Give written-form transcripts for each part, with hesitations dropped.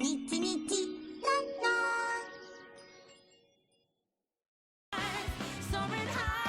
Infinity Nikki. Soaring high.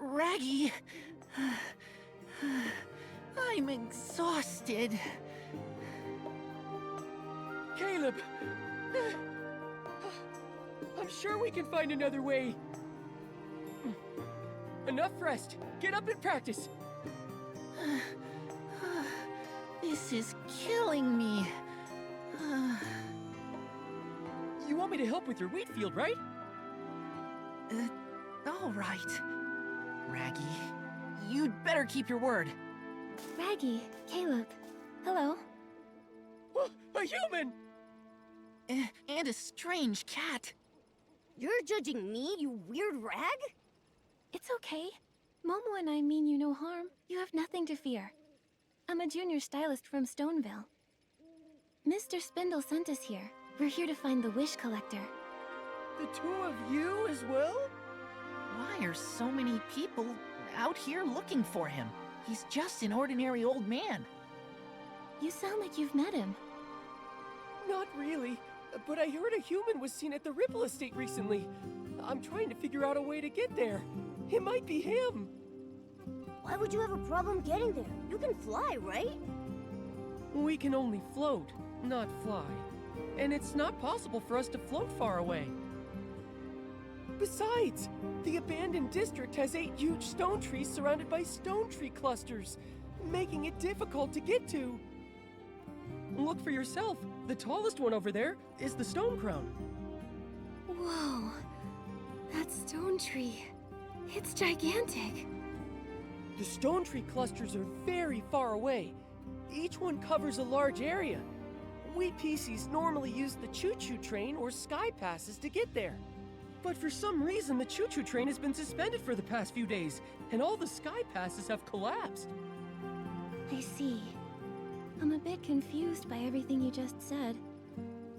Raggy, I'm exhausted. Caleb! I'm sure we can find another way. Enough rest. Get up and practice. This is killing me. You want me to help with your wheat field, right? All right. Raggy, you'd better keep your word. Raggy, Caleb, hello. A human! And a strange cat. You're judging me, you weird rag? It's okay. Momo and I mean you no harm. You have nothing to fear. I'm a junior stylist from Stoneville. Mr. Spindle sent us here. We're here to find the wish collector. The two of you as well? Why are so many people out here looking for him? He's just an ordinary old man. You sound like you've met him. Not really, but I heard a human was seen at the Ripple Estate recently. I'm trying to figure out a way to get there. It might be him. Why would you have a problem getting there? You can fly, right? We can only float, not fly. And it's not possible for us to float far away. Besides, the abandoned district has 8 huge stone trees surrounded by stone tree clusters, making it difficult to get to. Look for yourself. The tallest one over there is the stone crown. Whoa, that stone tree. It's gigantic. The stone tree clusters are very far away. Each one covers a large area. We PCs normally use the choo-choo train or sky passes to get there. But for some reason, the choo-choo train has been suspended for the past few days, and all the sky passes have collapsed. I see. I'm a bit confused by everything you just said.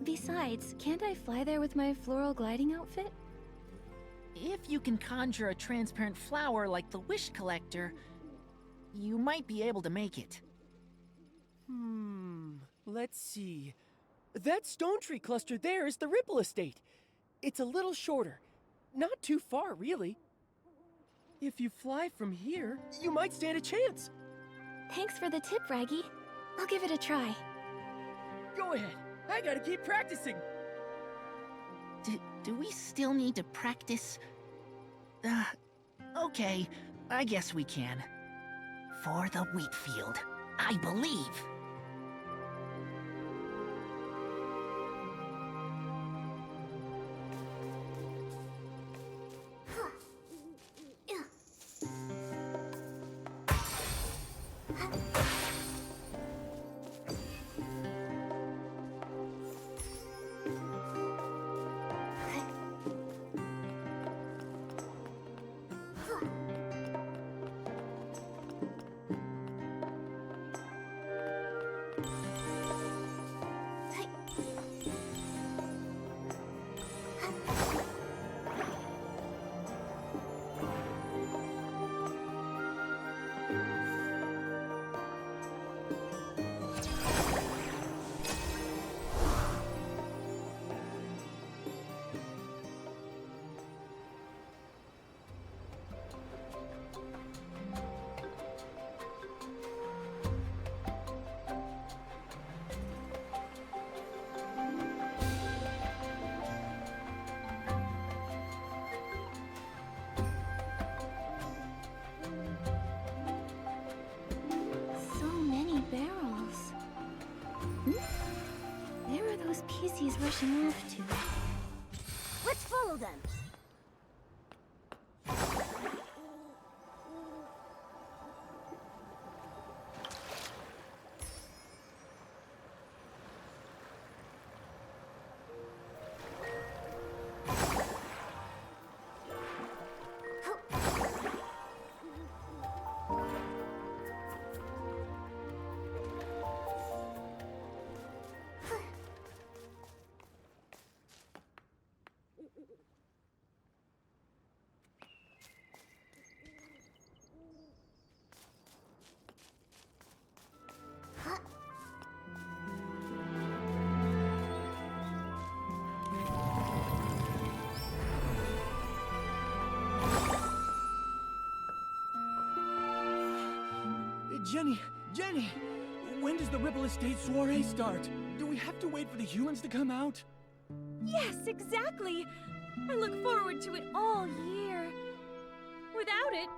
Besides, can't I fly there with my floral gliding outfit? If you can conjure a transparent flower like the wish collector, you might be able to make it. Let's see. That stone tree cluster there is the Ripple Estate. It's a little shorter. Not too far, really. If you fly from here, you might stand a chance. Thanks for the tip, Raggy. I'll give it a try. Go ahead. I gotta keep practicing. Do we still need to practice? Okay, I guess we can. For the wheat field, I believe. he's rushing off to. Let's follow them. Jenny! When does the Ripple Estate soiree start? Do we have to wait for the humans to come out? Yes, exactly! I look forward to it all year. Without it,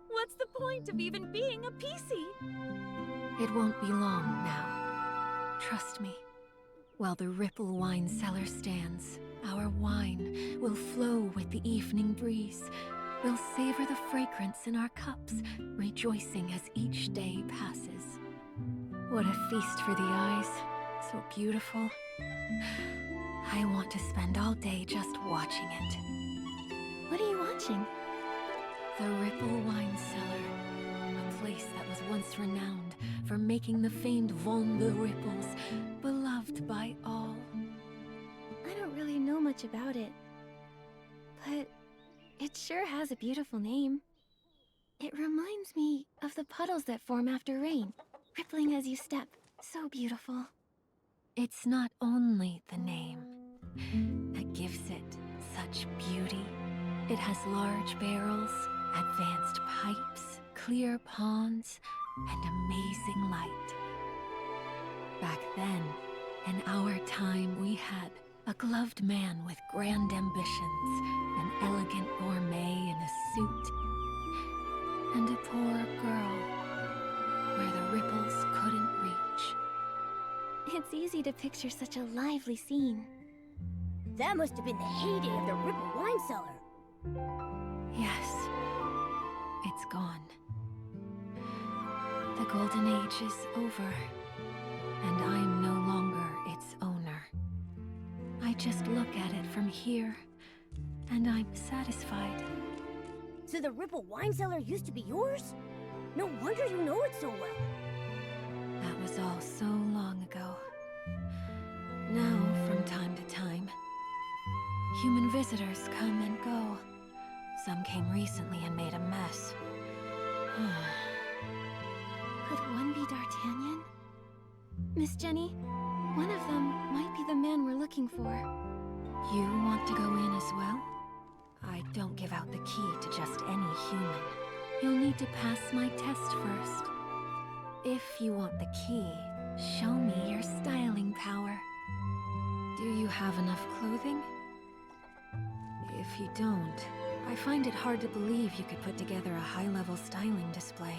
what's the point of even being a PC? It won't be long now. Trust me. While the Ripple wine cellar stands, our wine will flow with the evening breeze. We'll savor the fragrance in our cups, rejoicing as each day passes. What a feast for the eyes. So beautiful. I want to spend all day just watching it. What are you watching? The Ripple Wine Cellar. A place that was once renowned for making the famed Vin de Ripples, beloved by all. I don't really know much about it, but it sure has a beautiful name. It reminds me of the puddles that form after rain, rippling as you step. So beautiful. It's not only the name that gives it such beauty. It has large barrels, advanced pipes, clear ponds, and amazing light. Back then, in our time, we had a gloved man with grand ambitions, an elegant gourmet in a suit, and a poor girl where the ripples couldn't reach. It's easy to picture such a lively scene. That must have been the heyday of the Ripple Wine Cellar. Yes, it's gone. The golden age is over, and I'm no longer its owner. I just look at it from here, and I'm satisfied. So the Ripple Wine Cellar used to be yours? No wonder you know it so well. That was all so long ago. Now, from time to time, human visitors come and go. Some came recently and made a mess. Could one be D'Artagnan? Miss Jenny, one of them might be the man we're looking for. You want to go in as well? I don't give out the key to just any human. You'll need to pass my test first. If you want the key, show me your styling power. Do you have enough clothing? If you don't, I find it hard to believe you could put together a high-level styling display.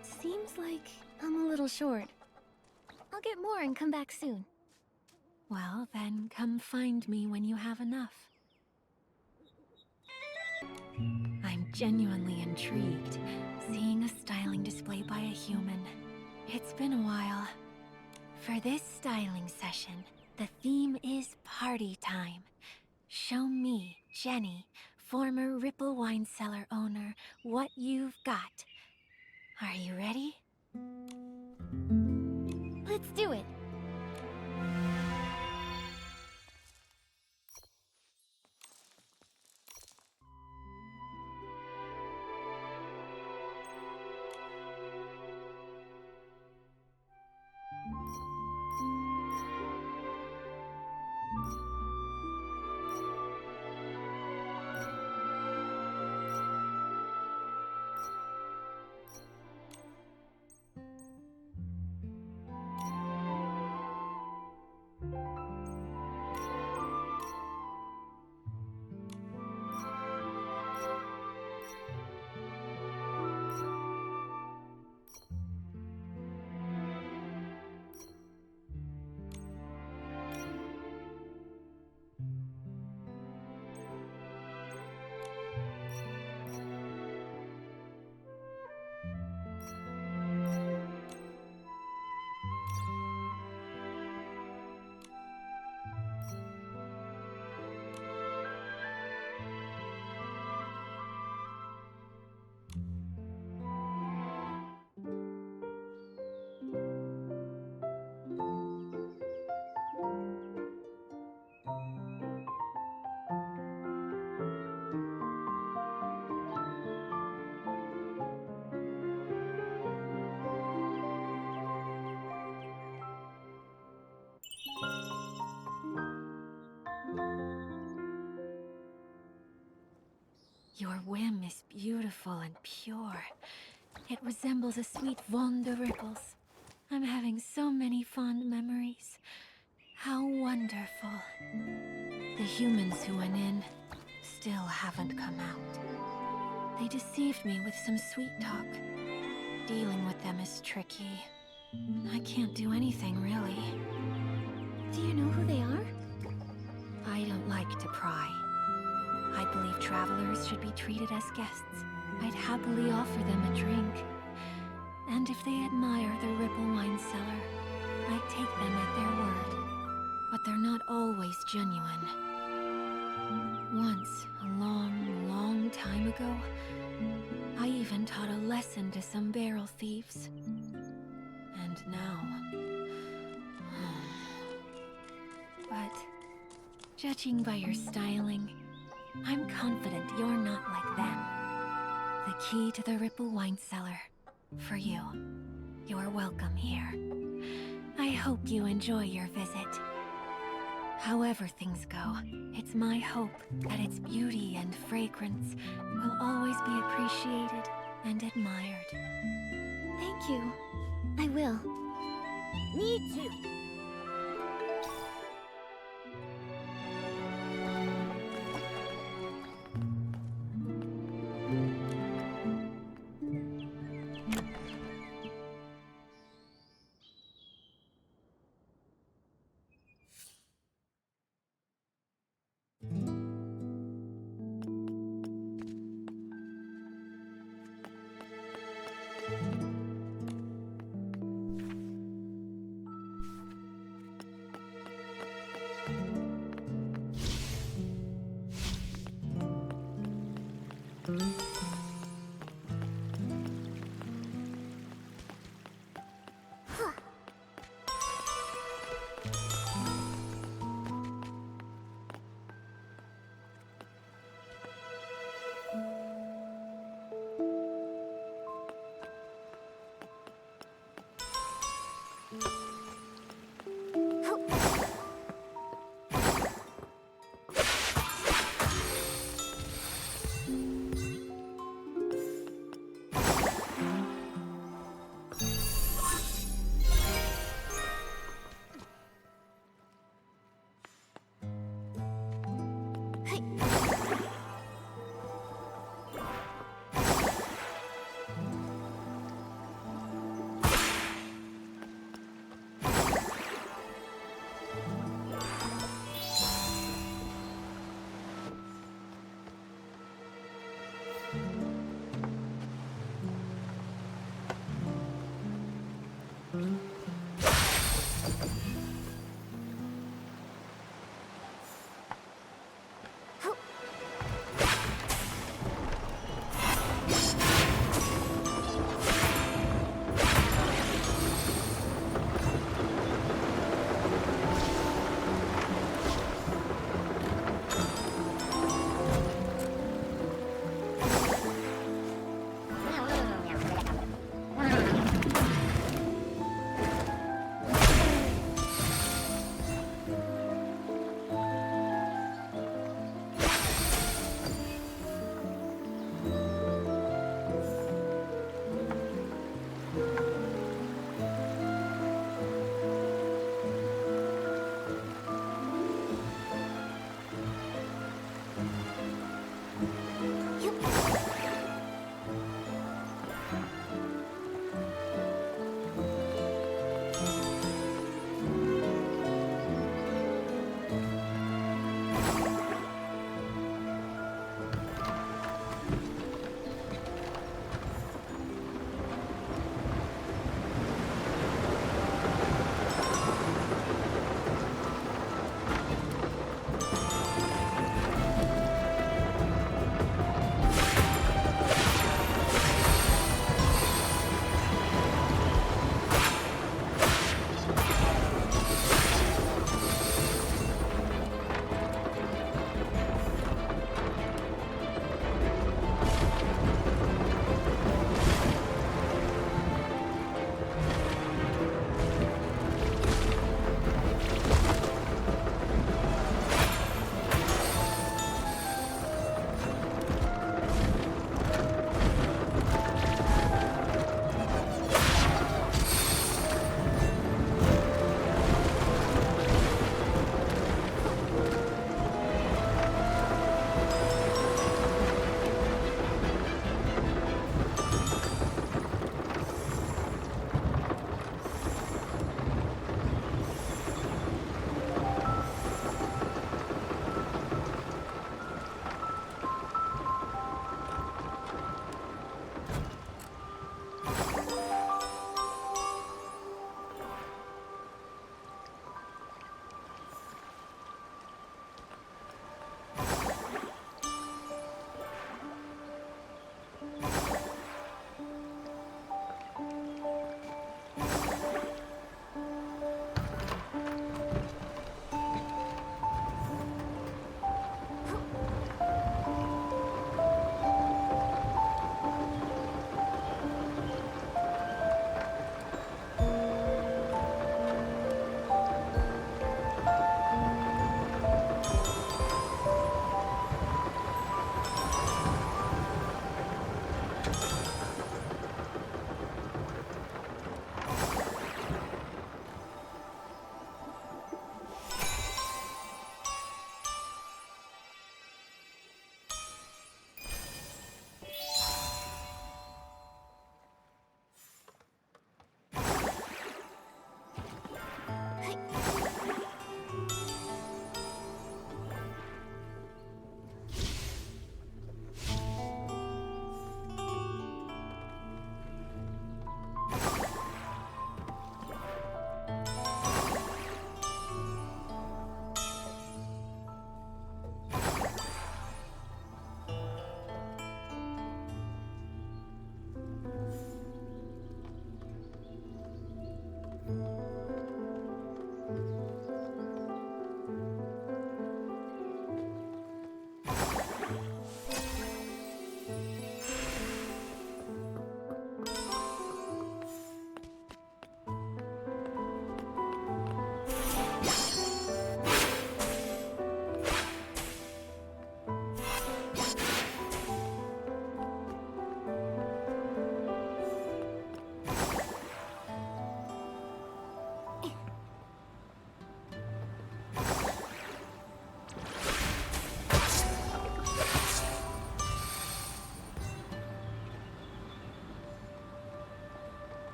Seems like I'm a little short. I'll get more and come back soon. Well, then come find me when you have enough. I'm genuinely intrigued, seeing a styling display by a human. It's been a while. For this styling session, the theme is party time. Show me, Jenny, former Ripple Wine Cellar owner, what you've got. Are you ready? Let's do it! Your whim is beautiful and pure. It resembles a sweet Vaughn de Ripples. I'm having so many fond memories. How wonderful. The humans who went in still haven't come out. They deceived me with some sweet talk. Dealing with them is tricky. I can't do anything, really. Do you know who they are? I don't like to pry. I believe travelers should be treated as guests. I'd happily offer them a drink. And if they admire the Ripple Wine Cellar, I'd take them at their word. But they're not always genuine. Once, a long, long time ago, I even taught a lesson to some barrel thieves. And now... But, judging by your styling, I'm confident you're not like them. The key to the Ripple Wine Cellar. For you. You're welcome here. I hope you enjoy your visit. However things go, it's my hope that its beauty and fragrance will always be appreciated and admired. Thank you. I will. Me too.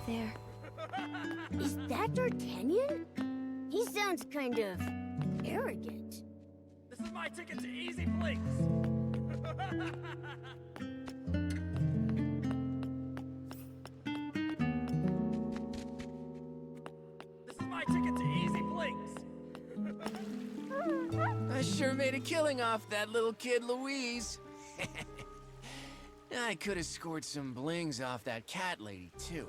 there. Is that D'Artagnan? He sounds kind of arrogant. This is my ticket to Easy Blinks! This is my ticket to Easy Blinks! I sure made a killing off that little kid Louise. I could have scored some blings off that cat lady, too.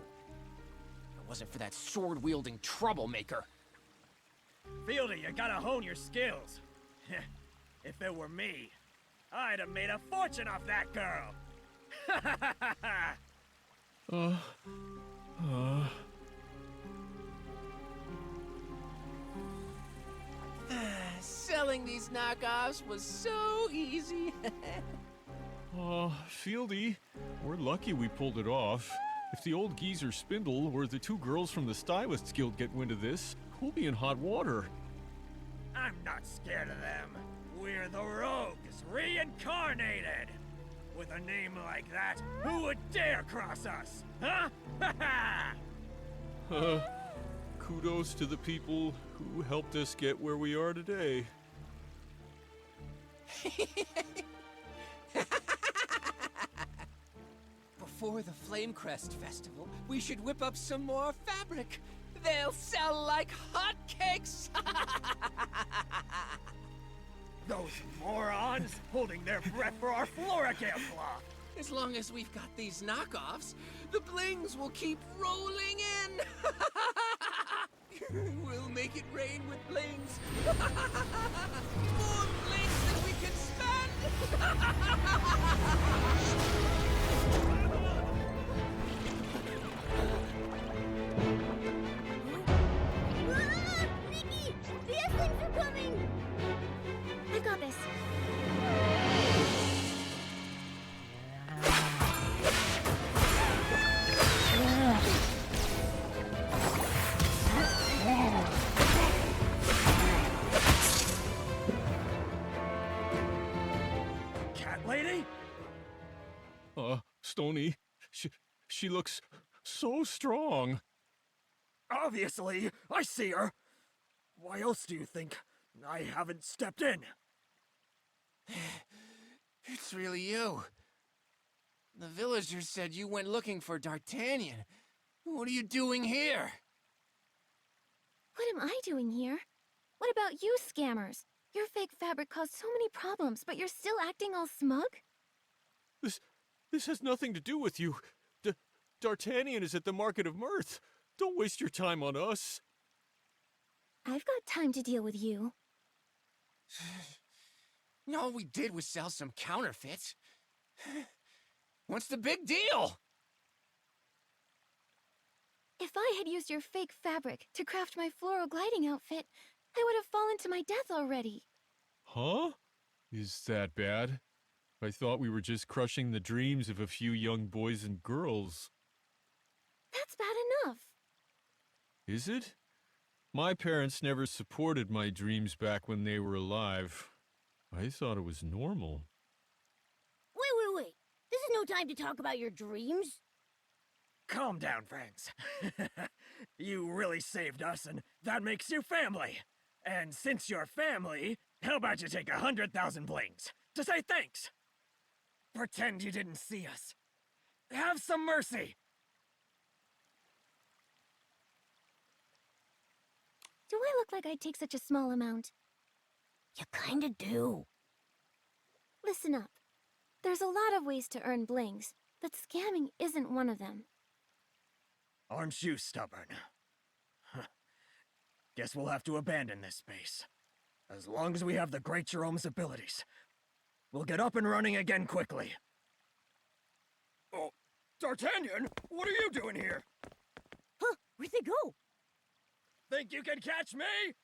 If it wasn't for that sword-wielding troublemaker. Fieldy, you gotta hone your skills. If it were me, I'd have made a fortune off that girl. Selling these knockoffs was so easy. Fieldy, we're lucky we pulled it off. If the old geezer Spindle or the two girls from the Stylists Guild get wind of this, we'll be in hot water. I'm not scared of them. We're the Rogues, reincarnated. With a name like that, who would dare cross us? Huh? Kudos to the people who helped us get where we are today. Before the Flamecrest Festival, we should whip up some more fabric. They'll sell like hotcakes. Those morons holding their breath for our Floragale cloth. As long as we've got these knockoffs, the blings will keep rolling in. We'll make it rain with blings. More blings than we can spend. Ah! Nikki! The S-Wings are coming! I got this. Cat lady? Stony, she looks so strong. Obviously, I see her. Why else do you think I haven't stepped in? It's really you. The villagers said you went looking for D'Artagnan. What are you doing here? What am I doing here? What about you, scammers? Your fake fabric caused so many problems, but you're still acting all smug? This has nothing to do with you. D'Artagnan is at the Market of Mirth. Don't waste your time on us. I've got time to deal with you. All we did was sell some counterfeits. What's the big deal? If I had used your fake fabric to craft my floral gliding outfit, I would have fallen to my death already. Huh? Is that bad? I thought we were just crushing the dreams of a few young boys and girls. That's bad enough. Is it? My parents never supported my dreams back when they were alive. I thought it was normal. Wait. This is no time to talk about your dreams. Calm down, friends. You really saved us, and that makes you family. And since you're family, how about you take 100,000 blings to say thanks? Pretend you didn't see us. Have some mercy. Do I look like I'd take such a small amount? You kinda do. Listen up. There's a lot of ways to earn blings, but scamming isn't one of them. Aren't you stubborn? Huh. Guess we'll have to abandon this space. As long as we have the Great Jerome's abilities, we'll get up and running again quickly. Oh, D'Artagnan, what are you doing here? Huh? Where'd they go? Think you can catch me?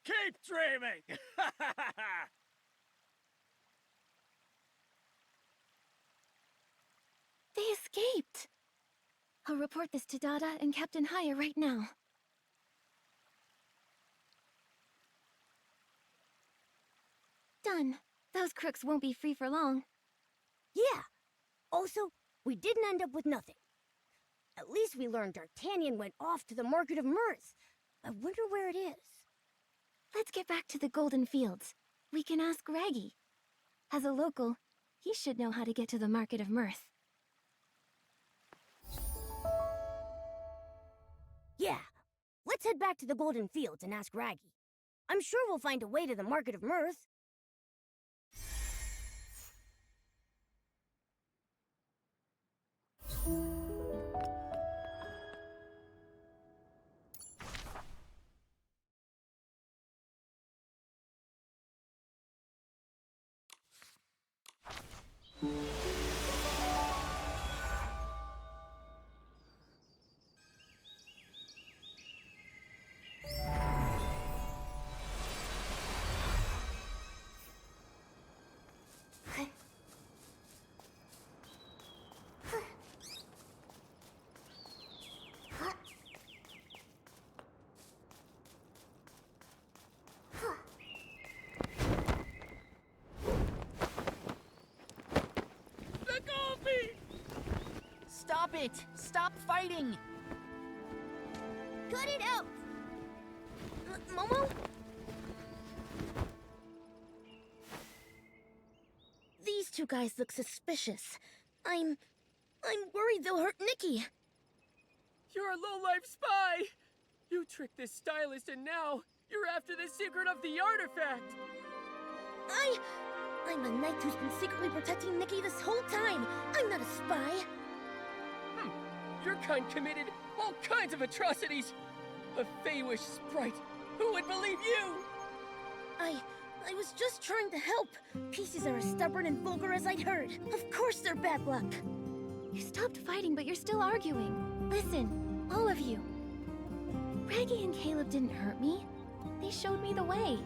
Keep dreaming! They escaped! I'll report this to Dada and Captain Haya right now. Done. Those crooks won't be free for long. Yeah. Also, we didn't end up with nothing. At least we learned D'Artagnan went off to the Market of Mirth. I wonder where it is. Let's get back to the Golden Fields. We can ask Raggy. As a local, he should know how to get to the Market of Mirth. Yeah, let's head back to the Golden Fields and ask Raggy. I'm sure we'll find a way to the Market of Mirth. Stop it! Stop fighting! Cut it out! Momo? These two guys look suspicious. I'm worried they'll hurt Nikki. You're a low-life spy! You tricked this stylist and now you're after the secret of the artifact! I'm a knight who's been secretly protecting Nikki this whole time. I'm not a spy. Your kind committed all kinds of atrocities! A Feywish sprite! Who would believe you? I was just trying to help. Pieces are as stubborn and vulgar as I'd heard. Of course they're bad luck. You stopped fighting, but you're still arguing. Listen, all of you. Raggy and Caleb didn't hurt me. They showed me the way.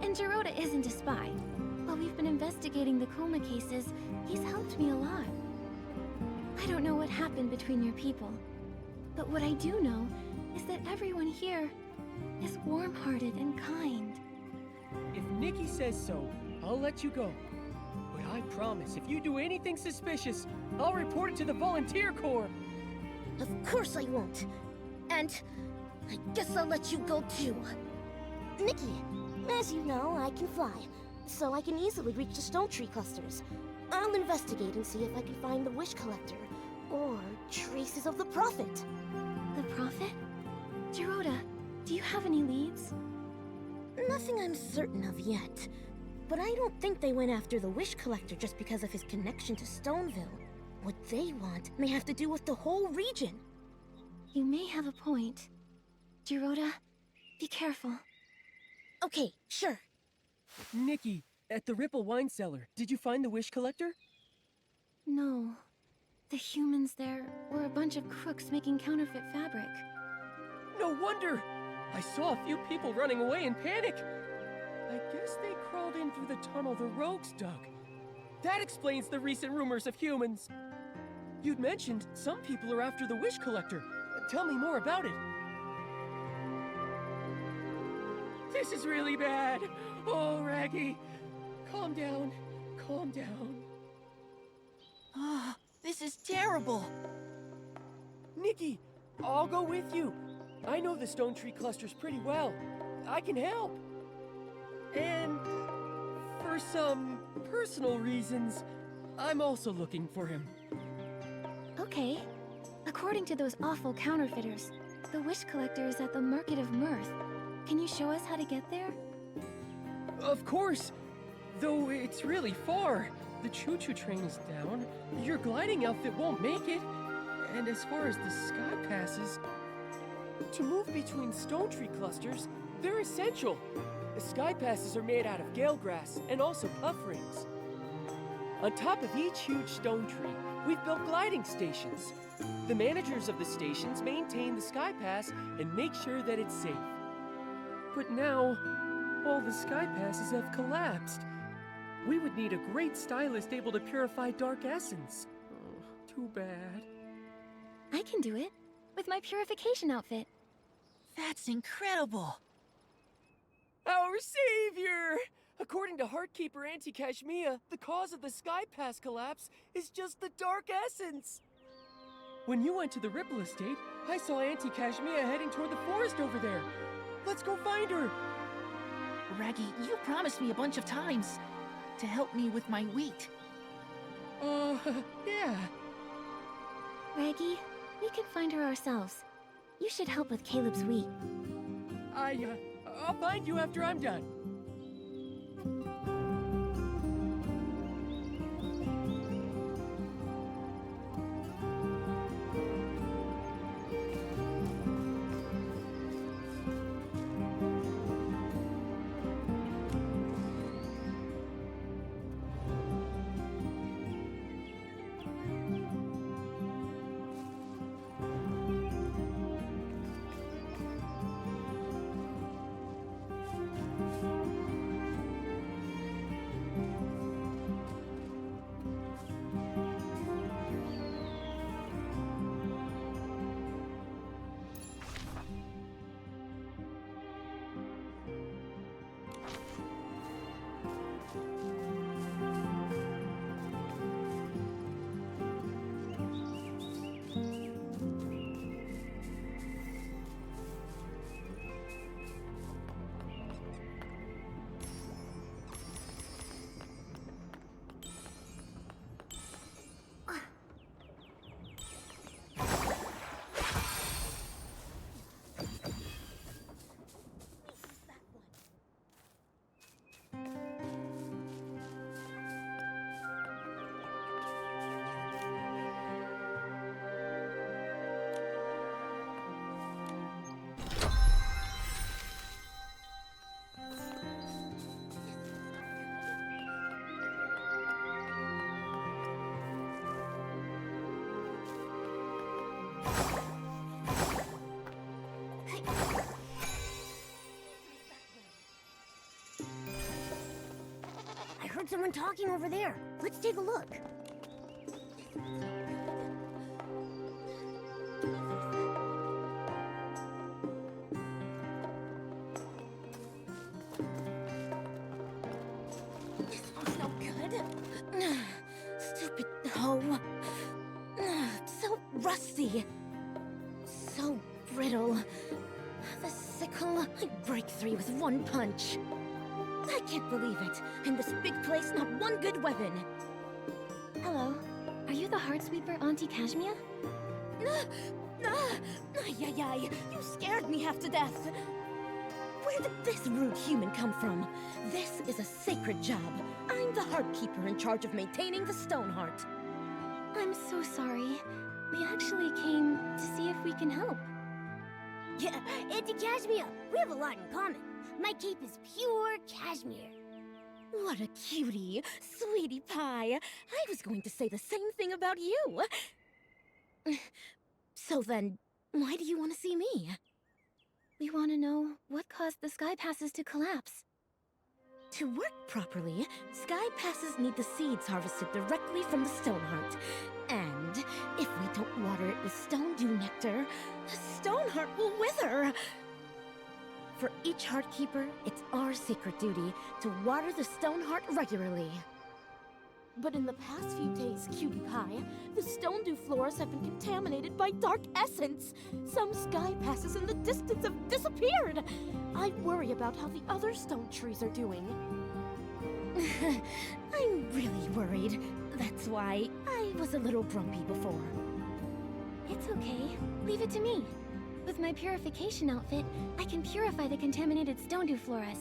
And Gerota isn't a spy. While we've been investigating the coma cases, he's helped me a lot. I don't know what happened between your people, but what I do know is that everyone here is warm-hearted and kind. If Nikki says so, I'll let you go. But I promise, if you do anything suspicious, I'll report it to the Volunteer Corps. Of course I won't. And I guess I'll let you go too. Nikki, as you know, I can fly, so I can easily reach the stone tree clusters. I'll investigate and see if I can find the Wish Collector, or traces of the Prophet. The Prophet? Gerota, do you have any leads? Nothing I'm certain of yet. But I don't think they went after the Wish Collector just because of his connection to Stoneville. What they want may have to do with the whole region. You may have a point. Gerota, be careful. Okay, sure. Nikki, at the Ripple Wine Cellar, did you find the Wish Collector? No. The humans there were a bunch of crooks making counterfeit fabric. No wonder! I saw a few people running away in panic. I guess they crawled in through the tunnel the rogues dug. That explains the recent rumors of humans. You'd mentioned some people are after the Wish Collector. Tell me more about it. This is really bad. Oh, Raggy. Calm down. Calm down. Oh, this is terrible! Nikki, I'll go with you. I know the stone tree clusters pretty well. I can help. And for some personal reasons, I'm also looking for him. Okay. According to those awful counterfeiters, the Wish Collector is at the Market of Mirth. Can you show us how to get there? Of course. Though it's really far. The choo-choo train is down. Your gliding outfit won't make it. And as far as the sky passes, to move between stone tree clusters, they're essential. The sky passes are made out of gale grass and also puff rings. On top of each huge stone tree, we've built gliding stations. The managers of the stations maintain the sky pass and make sure that it's safe. But now, all the sky passes have collapsed. We would need a great stylist able to purify dark essence. Oh, too bad. I can do it, with my purification outfit. That's incredible! Our savior! According to Heartkeeper Auntie Kashmia, the cause of the Sky Pass collapse is just the dark essence. When you went to the Ripple Estate, I saw Auntie Kashmia heading toward the forest over there. Let's go find her! Raggy, you promised me a bunch of times to help me with my wheat. Yeah. Raggy, we can find her ourselves. You should help with Caleb's wheat. I'll find you after I'm done. I heard someone talking over there. Let's take a look. This smells no good. Stupid hoe. So rusty. So brittle. The sickle, I break three with one punch. I can't believe it. In this big place, not one good weapon. Hello. Are you the Heartsweeper, Auntie Kashmia? Ay, you scared me half to death. Where did this rude human come from? This is a sacred job. I'm the Heartkeeper in charge of maintaining the Stone Heart. I'm so sorry. We actually came to see if we can help. Yeah, Auntie Kashmia, we have a lot in common. My cape is pure cashmere. What a cutie, sweetie pie. I was going to say the same thing about you. So then, why do you want to see me? We want to know what caused the sky passes to collapse. To work properly, sky passes need the seeds harvested directly from the Stoneheart. And if we don't water it with Stone Dew Nectar, the Stoneheart will wither. For each Heartkeeper, it's our sacred duty to water the Stoneheart regularly. But in the past few days, Cutie Pie, the Stone Dew floras have been contaminated by dark essence. Some sky passes in the distance have disappeared. I worry about how the other stone trees are doing. I'm really worried. That's why I was a little grumpy before. It's okay. Leave it to me. With my purification outfit, I can purify the contaminated Stone Dew floras.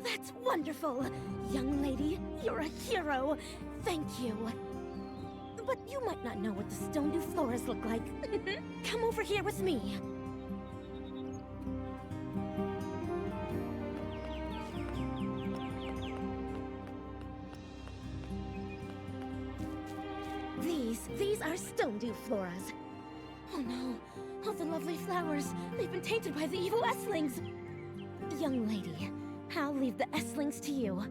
That's wonderful! Young lady, you're a hero! Thank you! But you might not know what the Stone Dew floras look like. Come over here with me. These are Stone Dew floras. Oh no, all the lovely flowers, they've been tainted by the evil S-lings. Young lady, I'll leave the S-lings to you.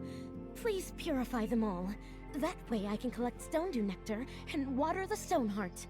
Please purify them all. That way I can collect Stone Dew Nectar and water the Stoneheart.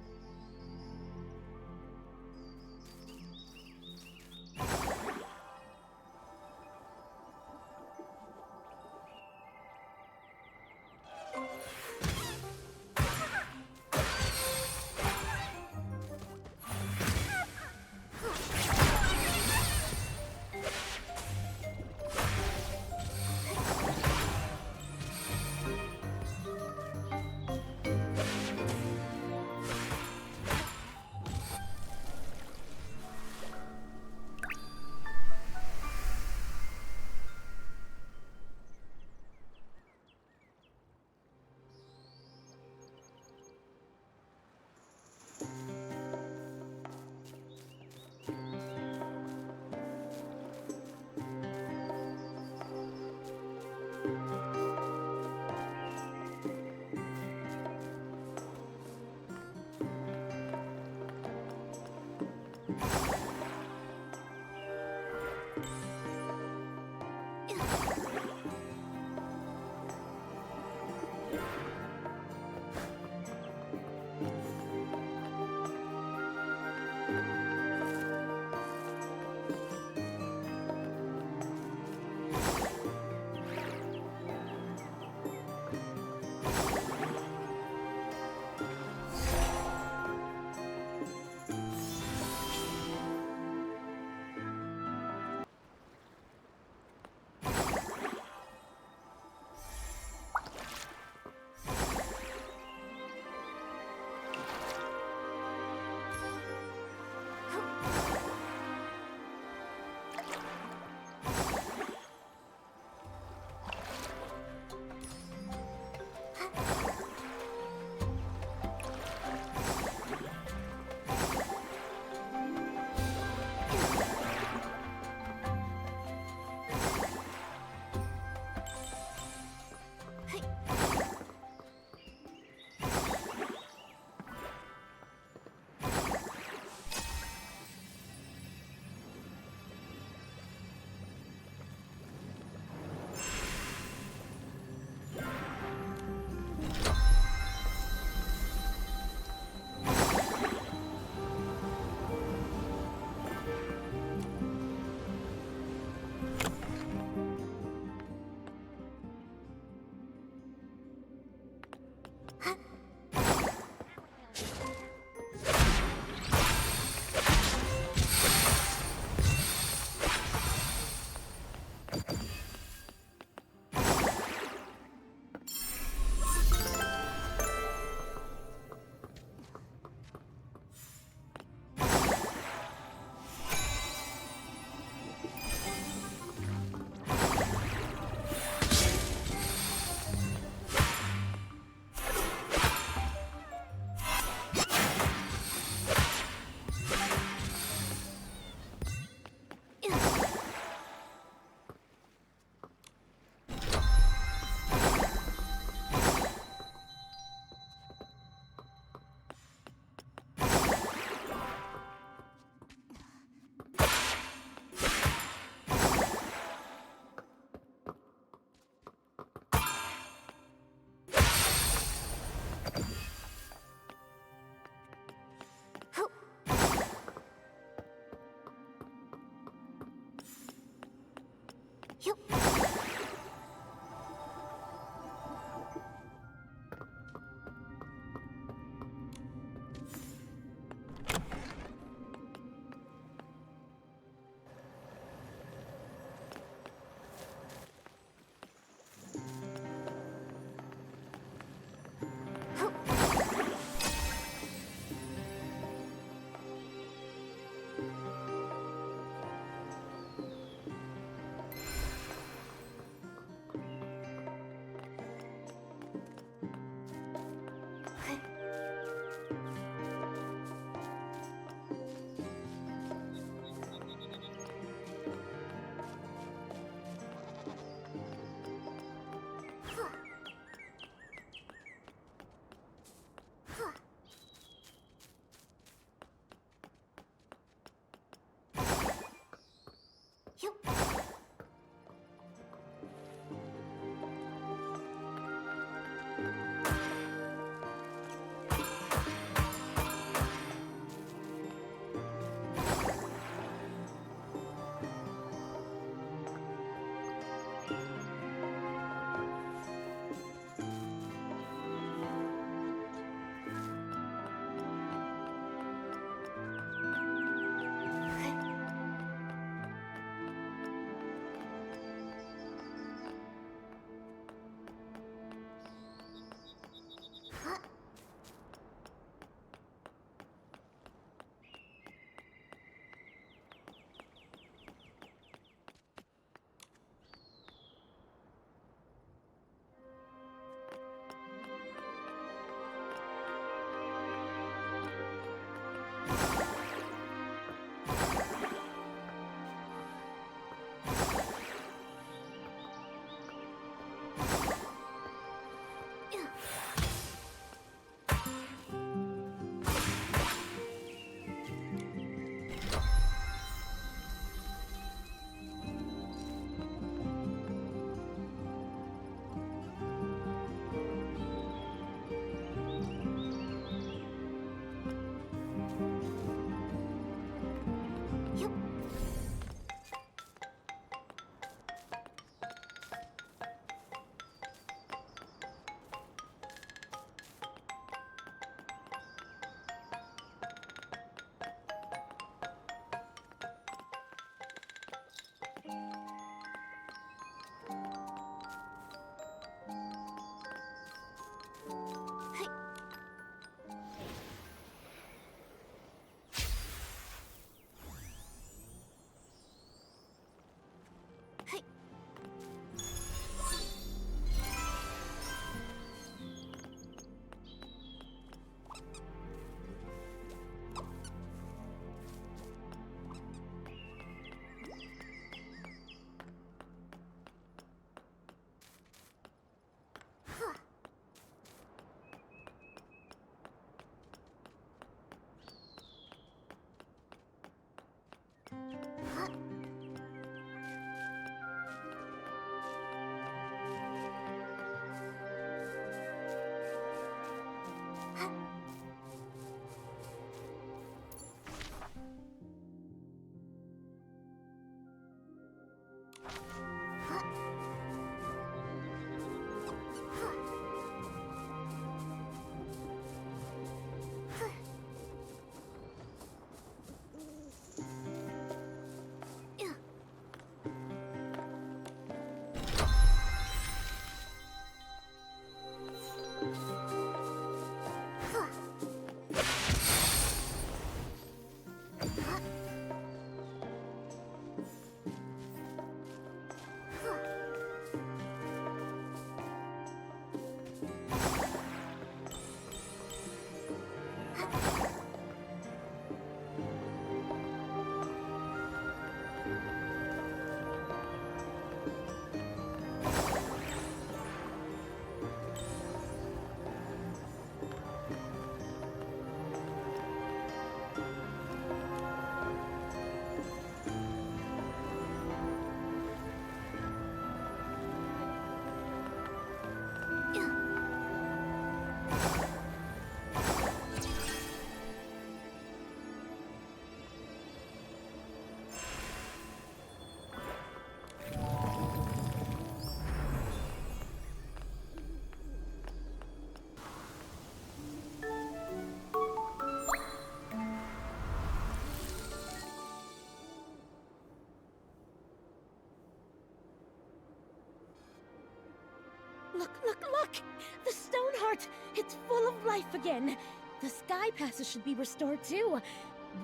Look, look, look! The stone heart! It's full of life again! The sky passes should be restored too.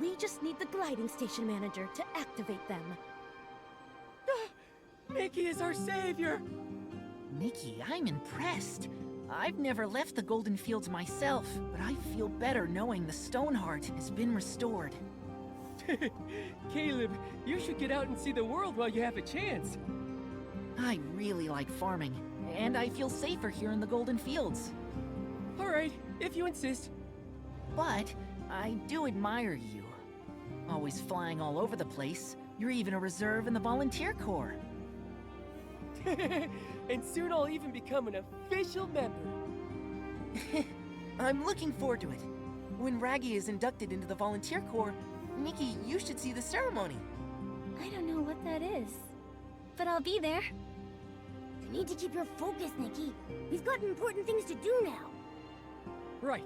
We just need the gliding station manager to activate them. Nikki is our savior! Nikki, I'm impressed. I've never left the Golden Fields myself, but I feel better knowing the Stoneheart has been restored. Caleb, you should get out and see the world while you have a chance. I really like farming, and I feel safer here in the Golden Fields. All right, if you insist. But I do admire you. Always flying all over the place. You're even a reserve in the volunteer corps. And soon I'll even become an official member. I'm looking forward to it. When Raggy is inducted into the volunteer corps, Nikki, you should see the ceremony. I don't know what that is, but I'll be there. You need to keep your focus, Nikki. We've got important things to do now. Right.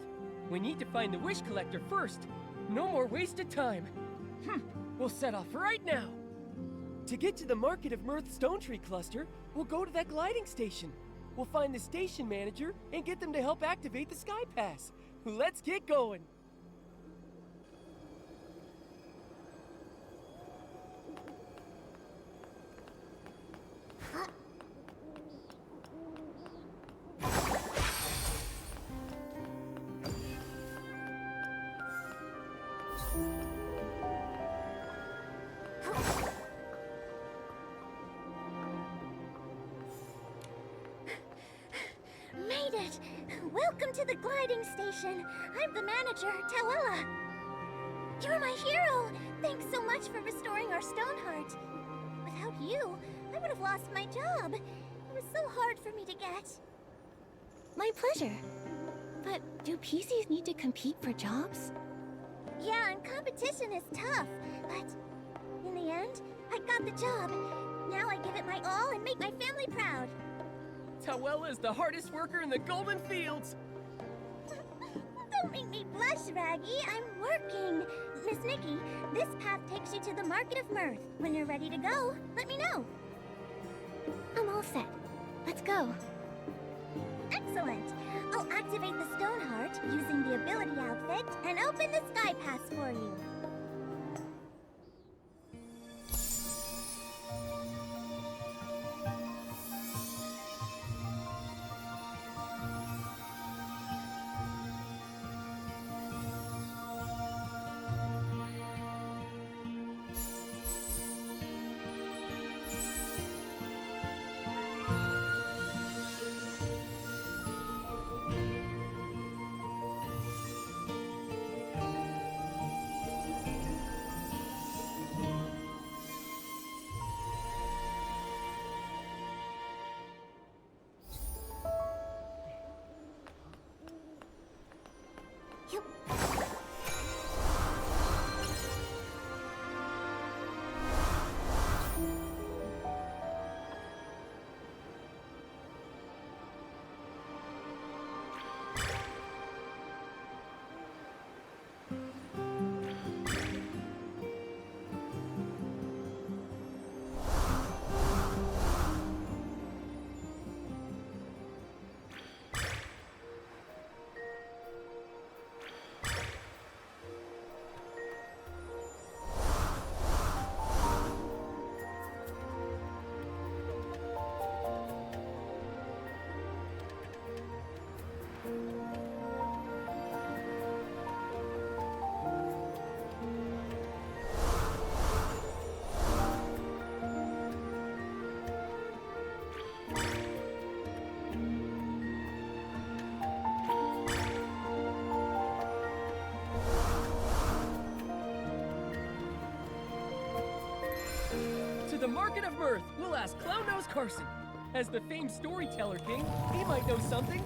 We need to find the wish collector first. No more wasted time. We'll set off right now. To get to the Market of Mirth Stone Tree Cluster, we'll go to that gliding station. We'll find the station manager and get them to help activate the Sky Pass. Let's get going. Made it! Welcome to the gliding station. I'm the manager, Tawella. You're my hero! Thanks so much for restoring our Stoneheart. Without you, I would have lost my job. It was so hard for me to get. My pleasure. But do PCs need to compete for jobs? Yeah, and competition is tough, but in the end, I got the job. Now I give it my all and make my family proud. Tawella is the hardest worker in the Golden Fields. Don't make me blush, Raggy. I'm working. Miss Nikki, this path takes you to the Market of Mirth. When you're ready to go, let me know. I'm all set. Let's go. Excellent. I'll activate the Stoneheart using the ability outfit and open the Sky Pass for you. to the Market of Mirth. We'll ask Clown-Nose Carson. As the famed storyteller king, he might know something.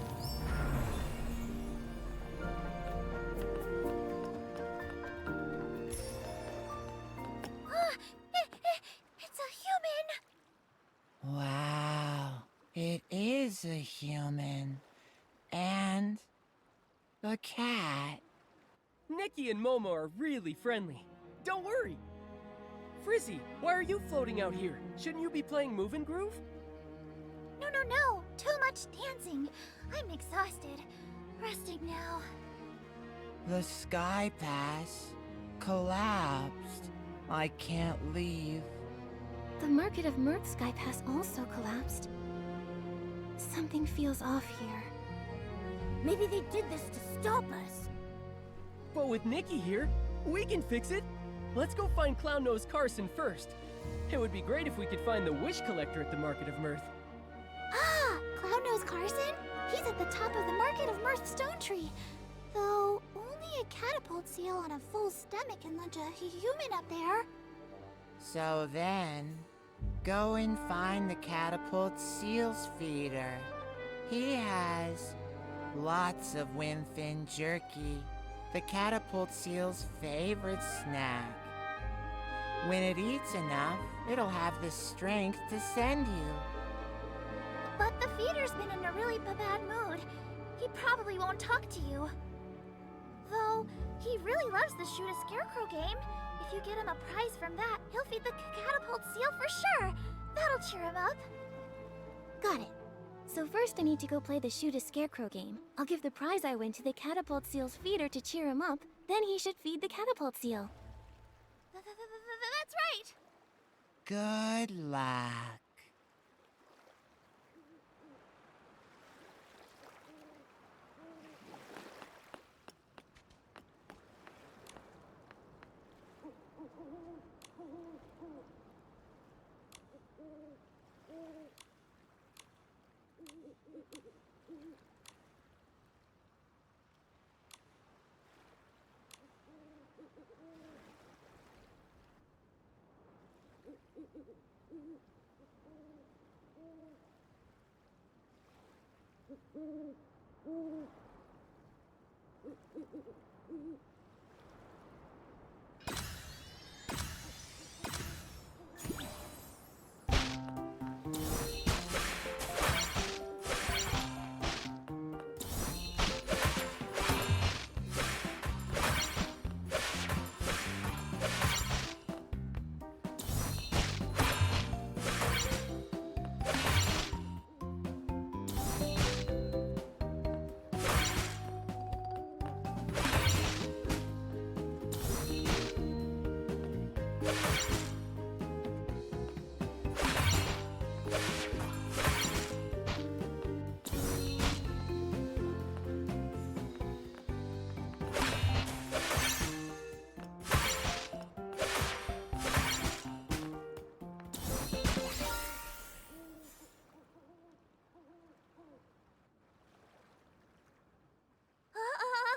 It's a human! Wow, it is a human. And a cat. Nikki and Momo are really friendly. Don't worry. Frizzy, why are you floating out here? Shouldn't you be playing Move and Groove? No. Too much dancing. I'm exhausted. Resting now. The Sky Pass collapsed. I can't leave. The Market of Mirth Sky Pass also collapsed. Something feels off here. Maybe they did this to stop us. But with Nikki here, we can fix it. Let's go find Clown-Nose Carson first. It would be great if we could find the Wish Collector at the Market of Mirth. Ah! Clown-Nose Carson? He's at the top of the Market of Mirth Stone Tree. Though, only a catapult seal on a full stomach can launch a human up there. So then, go and find the Catapult Seal's feeder. He has lots of windfin jerky, the Catapult Seal's favorite snack. When it eats enough, it'll have the strength to send you. But the feeder's been in a really bad mood. He probably won't talk to you. Though, he really loves the Shoot a Scarecrow game. If you get him a prize from that, he'll feed the Catapult Seal for sure. That'll cheer him up. Got it. So first I need to go play the Shoot a Scarecrow game. I'll give the prize I win to the Catapult Seal's feeder to cheer him up. Then he should feed the Catapult Seal. That's right. Good luck.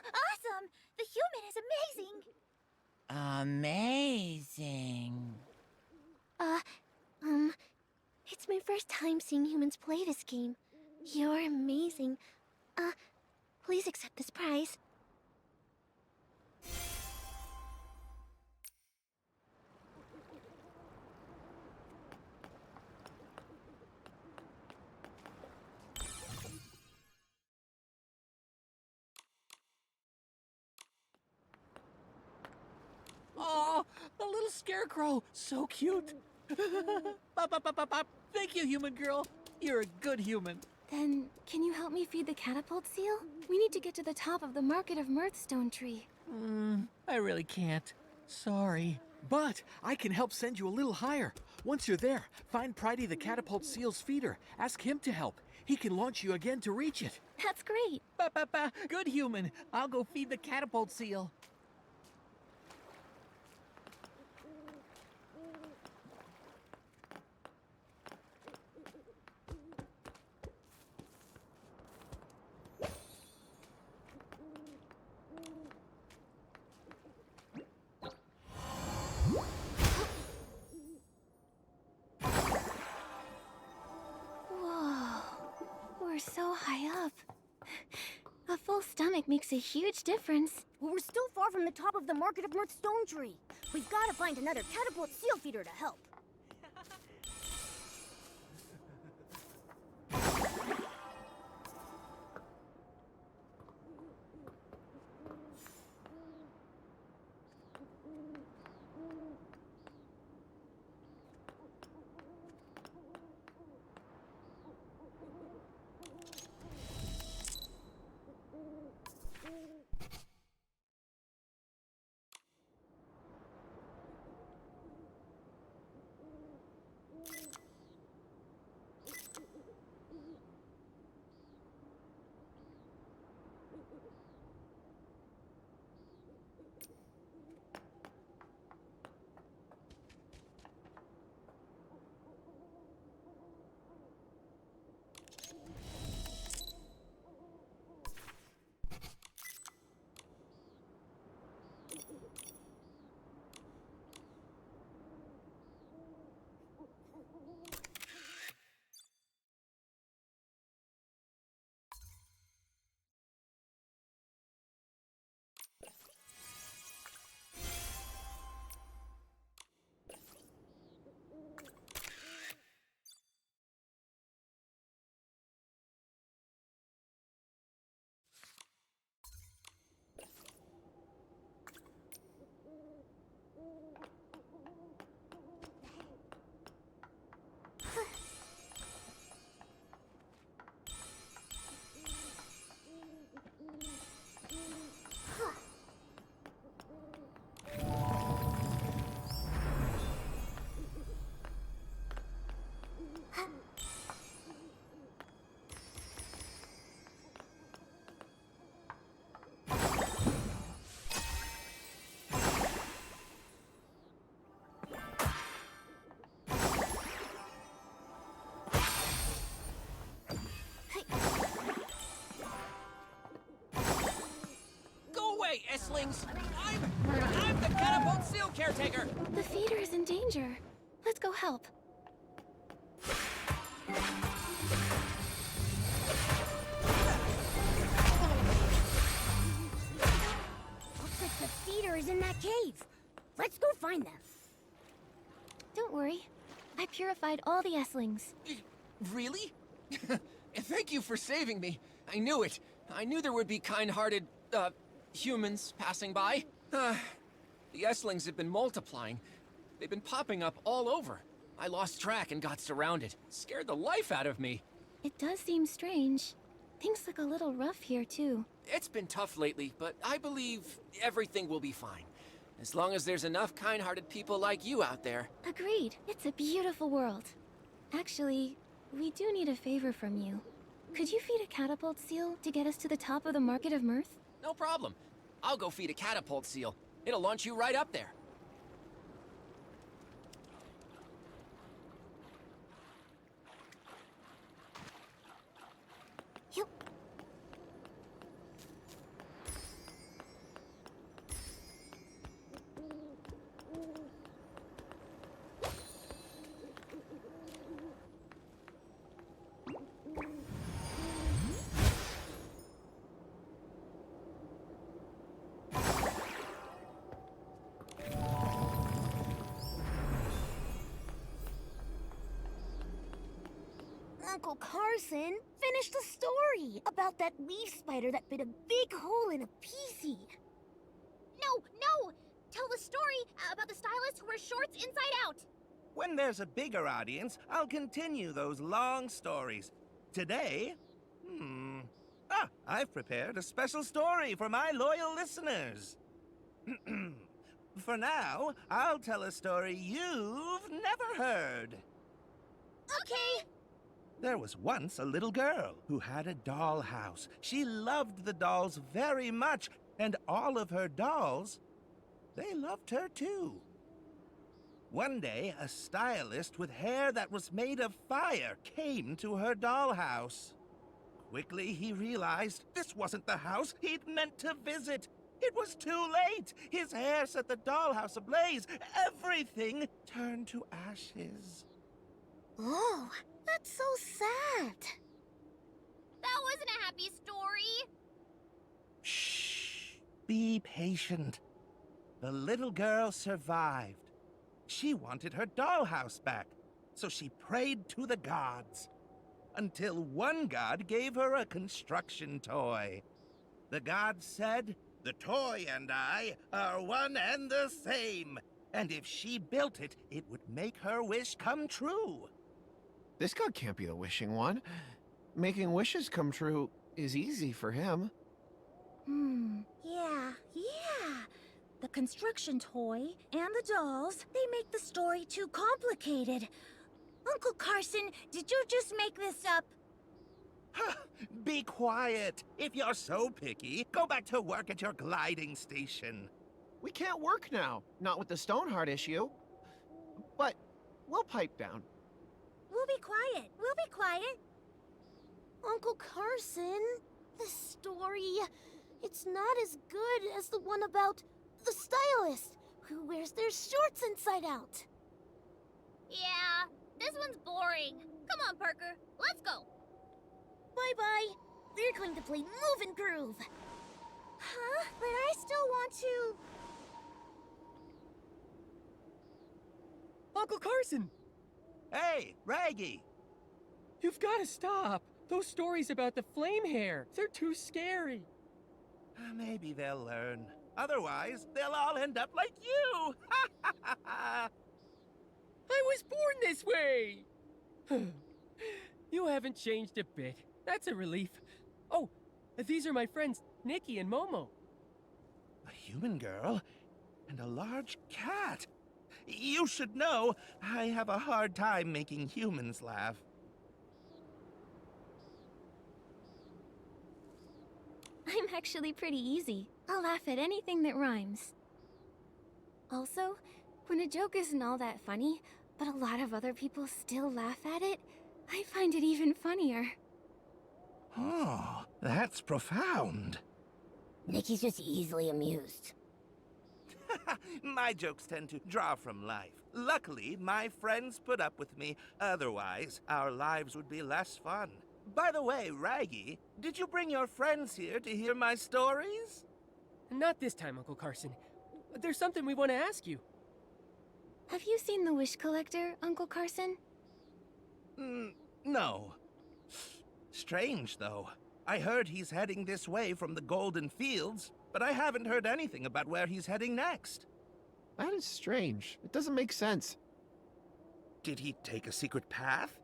Awesome! The human is amazing. Amazing. It's my first time seeing humans play this game. You're amazing. Please accept this prize. Oh, a little scarecrow. So cute. Bop, bop, bop, bop, bop. Thank you, human girl. You're a good human. Then, can you help me feed the Catapult Seal? We need to get to the top of the Market of Mirth Stone Tree. I really can't. Sorry. But I can help send you a little higher. Once you're there, find Pridey the Catapult Seal's feeder. Ask him to help. He can launch you again to reach it. That's great. Ba, ba, ba. Good human. I'll go feed the Catapult Seal. so high up. A full stomach makes a huge difference. Well, we're still far from the top of the Market of Mirth stone tree. We've got to find another catapult seal feeder to help. S-lings! I'm the catapult seal caretaker! The feeder is in danger. Let's go help. Looks like the feeder is in that cave. Let's go find them. Don't worry. I purified all the S-lings. Really? Thank you for saving me. I knew it. I knew there would be kind-hearted, humans passing by. The S-lings have been multiplying. They've been popping up all over. I lost track and got surrounded. Scared the life out of me. It does seem strange. Things look a little rough here, too. It's been tough lately, but I believe everything will be fine. As long as there's enough kind-hearted people like you out there. Agreed. It's a beautiful world. Actually, we do need a favor from you. Could you feed a catapult seal to get us to the top of the Market of Mirth? No problem. I'll go feed a catapult seal. It'll launch you right up there. You... Uncle Carson, finish the story about that leaf spider that bit a big hole in a PC. No! Tell the story about the stylist who wears shorts inside out. When there's a bigger audience, I'll continue those long stories. Today, I've prepared a special story for my loyal listeners. For now, I'll tell a story you've never heard. Okay. There was once a little girl who had a dollhouse. She loved the dolls very much, and all of her dolls, they loved her too. One day, a stylist with hair that was made of fire came to her dollhouse. Quickly, he realized this wasn't the house he'd meant to visit. It was too late. His hair set the dollhouse ablaze. Everything turned to ashes. Oh, that's so sad. That wasn't a happy story. Shh. Be patient. The little girl survived. She wanted her dollhouse back, so she prayed to the gods. Until one god gave her a construction toy. The god said, "The toy and I are one and the same, and if she built it, it would make her wish come true." This god can't be the wishing one. Making wishes come true is easy for him. Yeah. The construction toy and the dolls, they make the story too complicated. Uncle Carson, did you just make this up? Be quiet. If you're so picky, go back to work at your gliding station. We can't work now, not with the Stoneheart issue. But we'll pipe down. We'll be quiet. Uncle Carson, this story, it's not as good as the one about the stylist who wears their shorts inside out. Yeah, this one's boring. Come on, Parker, let's go. Bye-bye. We're going to play Move and Groove. Huh? But I still want to... Uncle Carson! Hey, Raggy! You've got to stop! Those stories about the flame hair, they're too scary. Maybe they'll learn. Otherwise, they'll all end up like you! I was born this way! You haven't changed a bit. That's a relief. Oh, these are my friends, Nikki and Momo. A human girl and a large cat. You should know, I have a hard time making humans laugh. I'm actually pretty easy. I'll laugh at anything that rhymes. Also, when a joke isn't all that funny, but a lot of other people still laugh at it, I find it even funnier. Oh, that's profound. Nikki's just easily amused. My jokes tend to draw from life. Luckily, my friends put up with me. Otherwise, our lives would be less fun. By the way, Raggy, did you bring your friends here to hear my stories? Not this time, Uncle Carson. There's something we want to ask you. Have you seen the Wish Collector, Uncle Carson? No. Strange, though. I heard he's heading this way from the Golden Fields, but I haven't heard anything about where he's heading next. That is strange. It doesn't make sense. Did he take a secret path?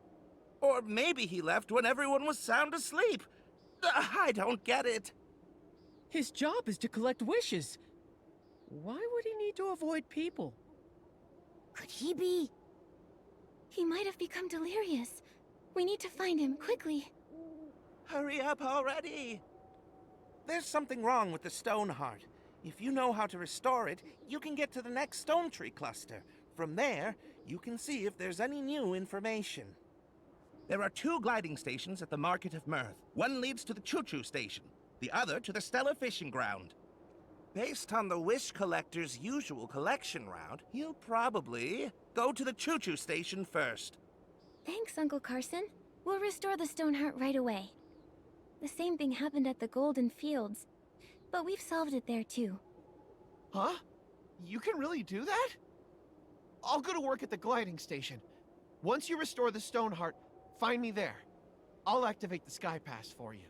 Or maybe he left when everyone was sound asleep. I don't get it. His job is to collect wishes. Why would he need to avoid people? Could he be? He might have become delirious. We need to find him, quickly. Hurry up already! There's something wrong with the Stoneheart. If you know how to restore it, you can get to the next stone tree cluster. From there, you can see if there's any new information. There are 2 gliding stations at the Market of Mirth. One leads to the Choo-Choo Station, the other to the Stella Fishing Ground. Based on the Wish Collector's usual collection route, he'll probably go to the Choo-Choo Station first. Thanks, Uncle Carson. We'll restore the Stoneheart right away. The same thing happened at the Golden Fields, but we've solved it there too. Huh? You can really do that? I'll go to work at the gliding station. Once you restore the Stoneheart, find me there. I'll activate the Sky Pass for you.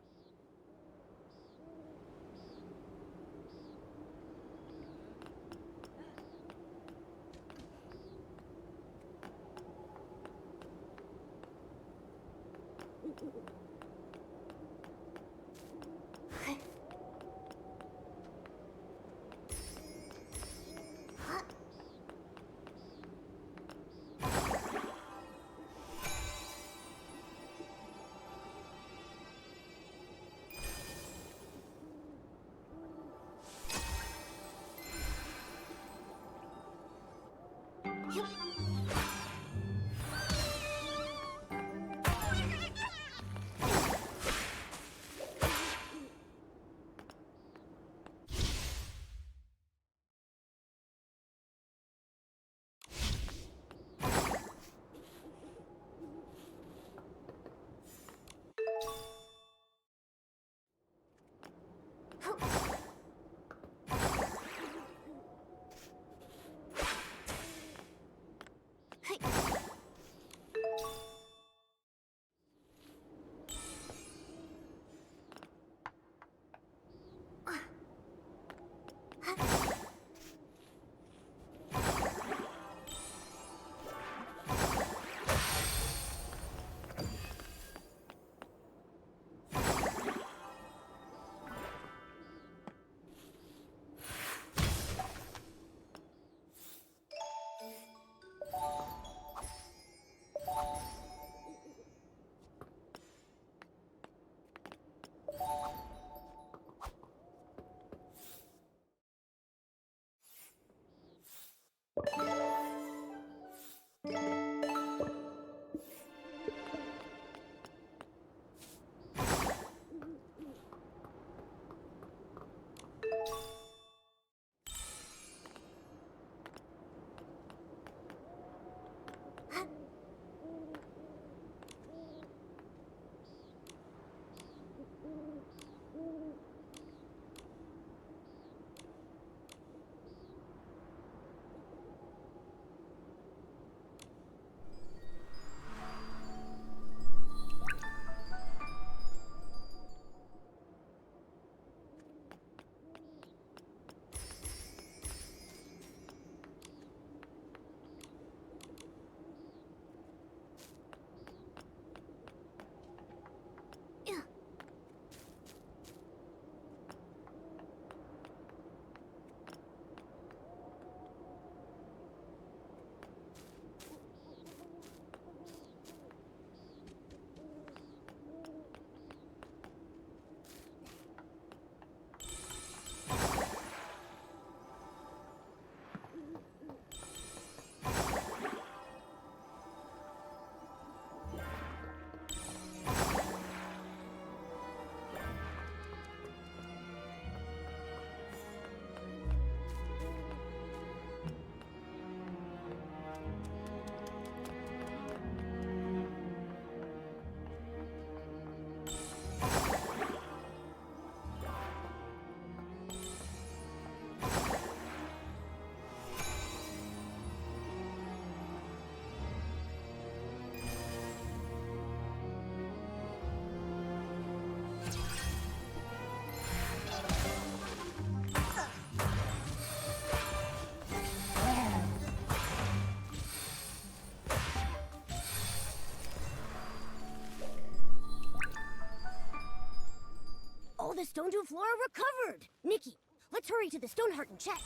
stone duel flora recovered! Nikki, let's hurry to the Stoneheart and check.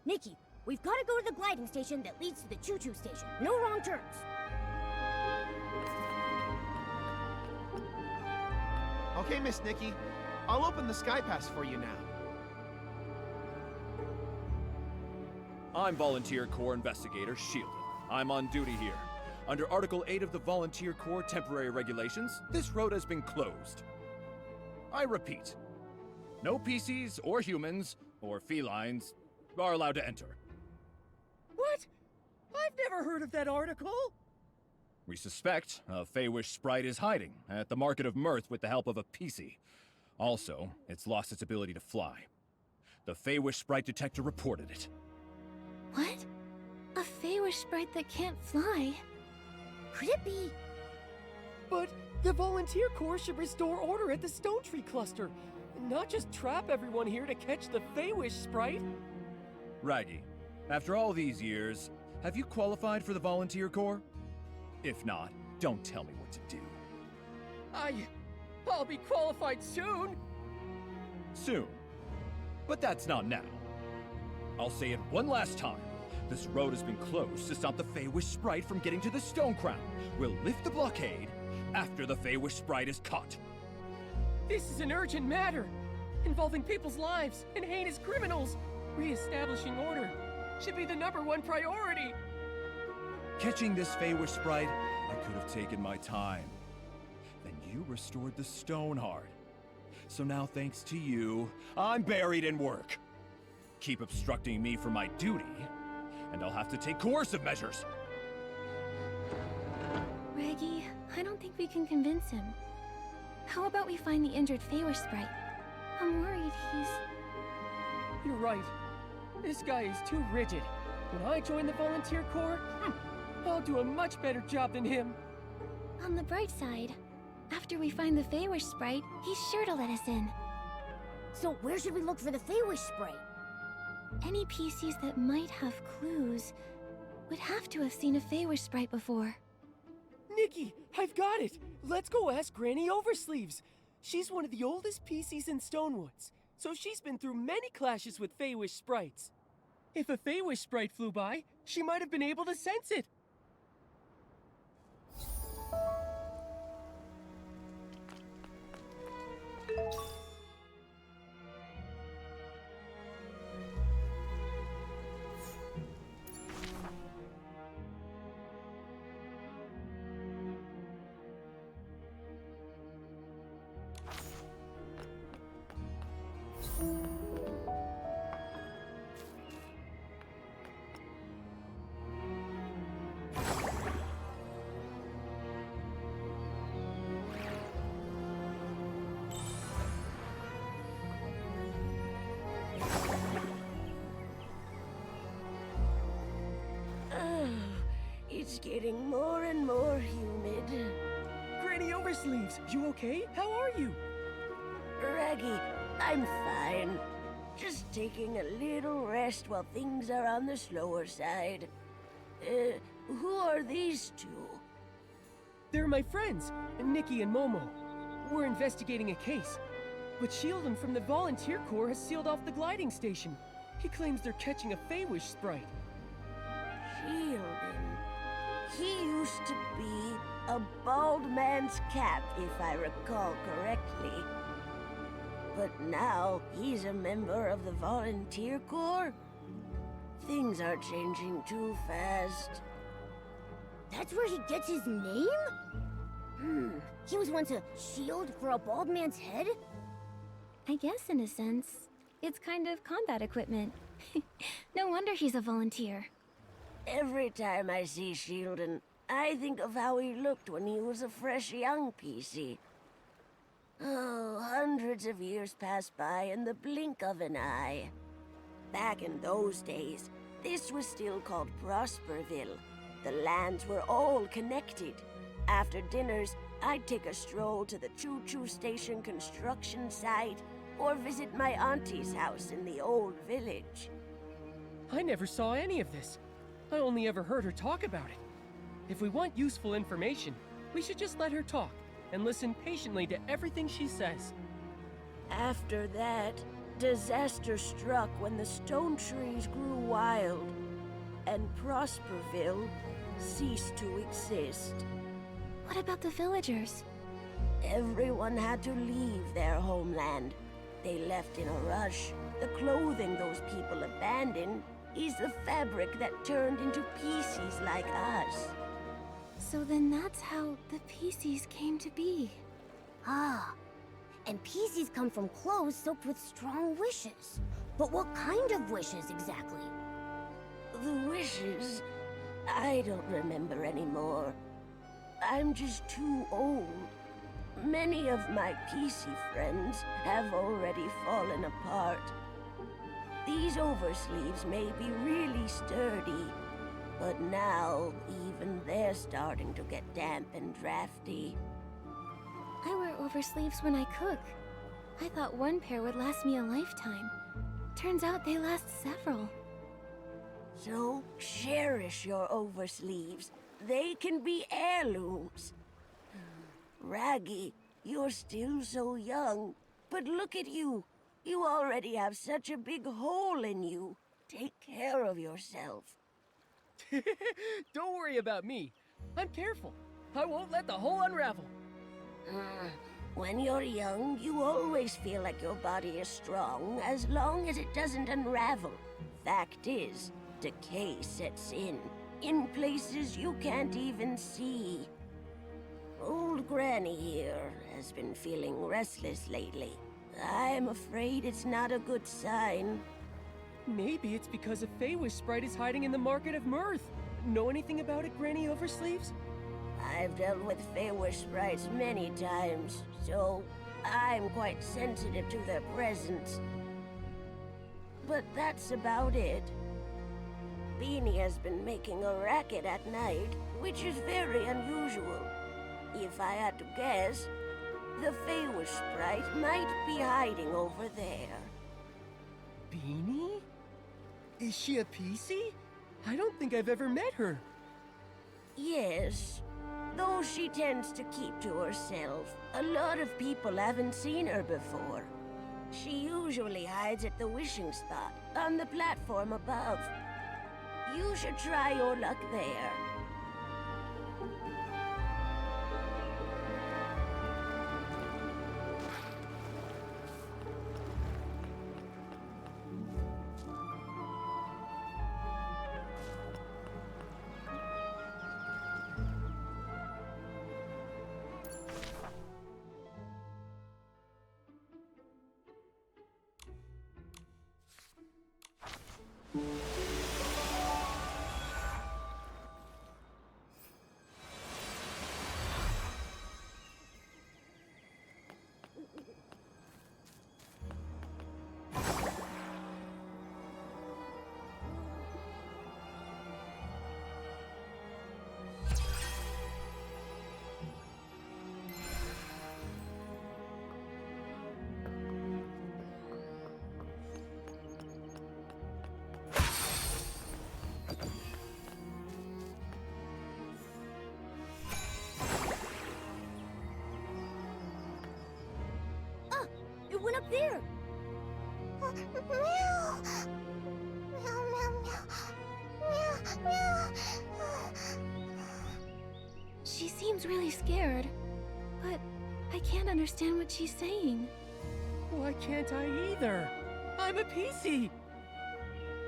Nikki, we've got to go to the gliding station that leads to the choo-choo station. No wrong turns. Okay, Miss Nikki. I'll open the Sky Pass for you now. I'm Volunteer Corps Investigator Shieldon. I'm on duty here. Under Article 8 of the Volunteer Corps Temporary Regulations, this road has been closed. I repeat, no PCs or humans or felines are allowed to enter. What? I've never heard of that article! We suspect a Feywish sprite is hiding at the Market of Mirth with the help of a PC. Also, it's lost its ability to fly. The Feywish sprite detector reported it. What? A Feywish sprite that can't fly? Could it be? But the Volunteer Corps should restore order at the Stone Tree Cluster, not just trap everyone here to catch the Feywish sprite. Raggy, after all these years, have you qualified for the Volunteer Corps? If not, don't tell me what to do. I'll be qualified soon! Soon. But that's not now. I'll say it one last time. This road has been closed to stop the Feywish sprite from getting to the Stone Crown. We'll lift the blockade after the Feywish sprite is caught. This is an urgent matter, involving people's lives and heinous criminals. Re-establishing order should be the #1 priority. Catching this Feywish sprite, I could have taken my time. Then you restored the Stoneheart. So now, thanks to you, I'm buried in work. Keep obstructing me from my duty, and I'll have to take coercive measures. Reggie, I don't think we can convince him. How about we find the injured Feywish sprite? I'm worried he's... You're right. This guy is too rigid. When I join the Volunteer Corps, I'll do a much better job than him. On the bright side, after we find the Feywish sprite, he's sure to let us in. So where should we look for the Feywish sprite? Any PCs that might have clues would have to have seen a Feywish sprite before. Nikki, I've got it! Let's go ask Granny Oversleeves. She's one of the oldest PCs in Stonewoods, so she's been through many clashes with Feywish sprites. If a Feywish sprite flew by, she might have been able to sense it. getting more and more humid. Granny Oversleeves, you okay? How are you? Raggy, I'm fine. Just taking a little rest while things are on the slower side. Who are these two? They're my friends, Nikki and Momo. We're investigating a case. But Shieldon from the Volunteer Corps has sealed off the gliding station. He claims they're catching a Feywish sprite. Shieldon. He used to be a bald man's cap, if I recall correctly. But now he's a member of the Volunteer Corps? Things are changing too fast. That's where he gets his name? He was once a shield for a bald man's head? I guess in a sense, it's kind of combat equipment. No wonder he's a volunteer. Every time I see Shieldon, I think of how he looked when he was a fresh young PC. Oh, hundreds of years pass by in the blink of an eye. Back in those days, this was still called Prosperville. The lands were all connected. After dinners, I'd take a stroll to the choo-choo station construction site or visit my auntie's house in the old village. I never saw any of this. I only ever heard her talk about it. If we want useful information, we should just let her talk and listen patiently to everything she says. After that, disaster struck when the stone trees grew wild, and Prosperville ceased to exist. What about the villagers? Everyone had to leave their homeland. They left in a rush. The clothing those people abandoned is the fabric that turned into PCs like us. So then that's how the PCs came to be. Ah, and PCs come from clothes soaked with strong wishes. But what kind of wishes exactly? The wishes? I don't remember anymore. I'm just too old. Many of my PC friends have already fallen apart. These oversleeves may be really sturdy, but now even they're starting to get damp and drafty. I wear oversleeves when I cook. I thought one pair would last me a lifetime. Turns out they last several. So cherish your oversleeves. They can be heirlooms. Raggy, you're still so young, but look at you. You already have such a big hole in you. Take care of yourself. Don't worry about me. I'm careful. I won't let the hole unravel. When you're young, you always feel like your body is strong as long as it doesn't unravel. Fact is, decay sets in places you can't even see. Old Granny here has been feeling restless lately. I'm afraid it's not a good sign. Maybe it's because a Feywish sprite is hiding in the Market of Mirth. Know anything about it, Granny Oversleeves? I've dealt with Feywish sprites many times, so I'm quite sensitive to their presence. But that's about it. Beanie has been making a racket at night, which is very unusual. If I had to guess, the Feywish sprite might be hiding over there. Beanie? Is she a PC? I don't think I've ever met her. Yes, though she tends to keep to herself. A lot of people haven't seen her before. She usually hides at the wishing spot, on the platform above. You should try your luck there. Meow. Meow, meow, meow. Meow, meow. She seems really scared, but I can't understand what she's saying. Why can't I either? I'm a PC!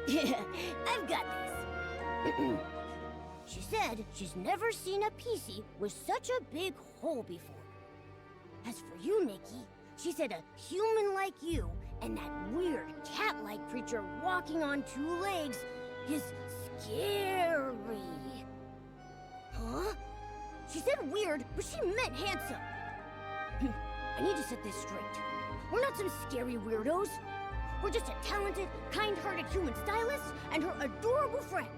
Yeah, I've got this. She said she's never seen a PC with such a big hole before. As for you, Nikki, she said a human like you and that weird cat-like creature walking on two legs is scary. Huh? She said weird, but she meant handsome. I need to set this straight. We're not some scary weirdos. We're just a talented, kind-hearted human stylist and her adorable friend.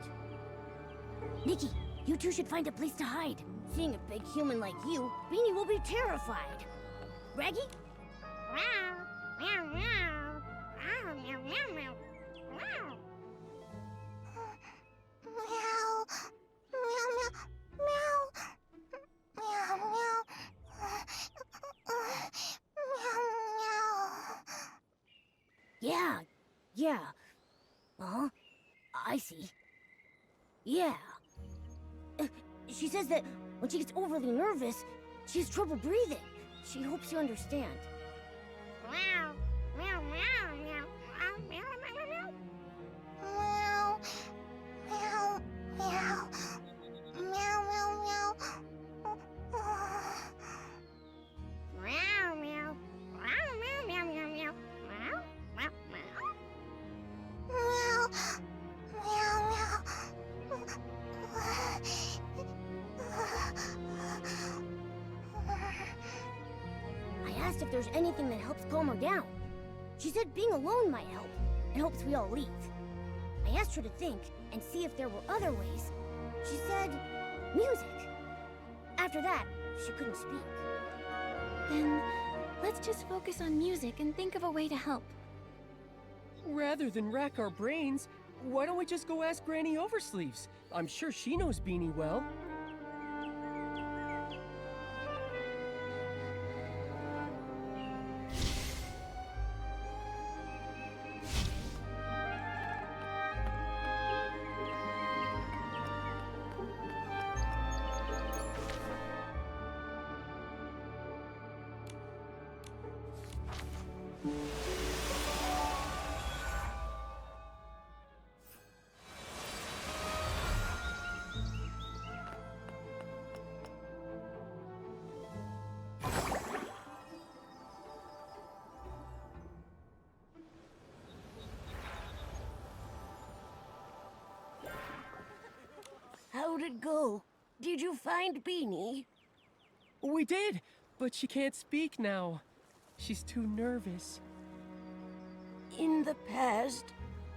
Nikki, you two should find a place to hide. Seeing a big human like you, Beanie will be terrified. Raggy? Meow, meow, meow. Meow, meow, meow, meow. Meow. Meow. Meow, meow, meow. Meow, meow. Meow, meow. Yeah. Uh-huh. I see. Yeah. She says that when she gets overly nervous, she has trouble breathing. She hopes you understand. Meow, meow, meow, meow, meow, meow, meow, meow. Meow, meow, meow, meow, meow, meow. Meow, meow, meow, meow, meow, meow, meow, meow, meow, meow. Meow, meow, meow. I asked if there's anything that helps calm her down. She said being alone might help. It hopes we all leave. I asked her to think and see if there were other ways. She said music. After that, she couldn't speak. Then, let's just focus on music and think of a way to help. Rather than rack our brains, why don't we just go ask Granny Oversleeves? I'm sure she knows Beanie well. How'd it go? Did you find Beanie? We did, but she can't speak now. She's too nervous. In the past,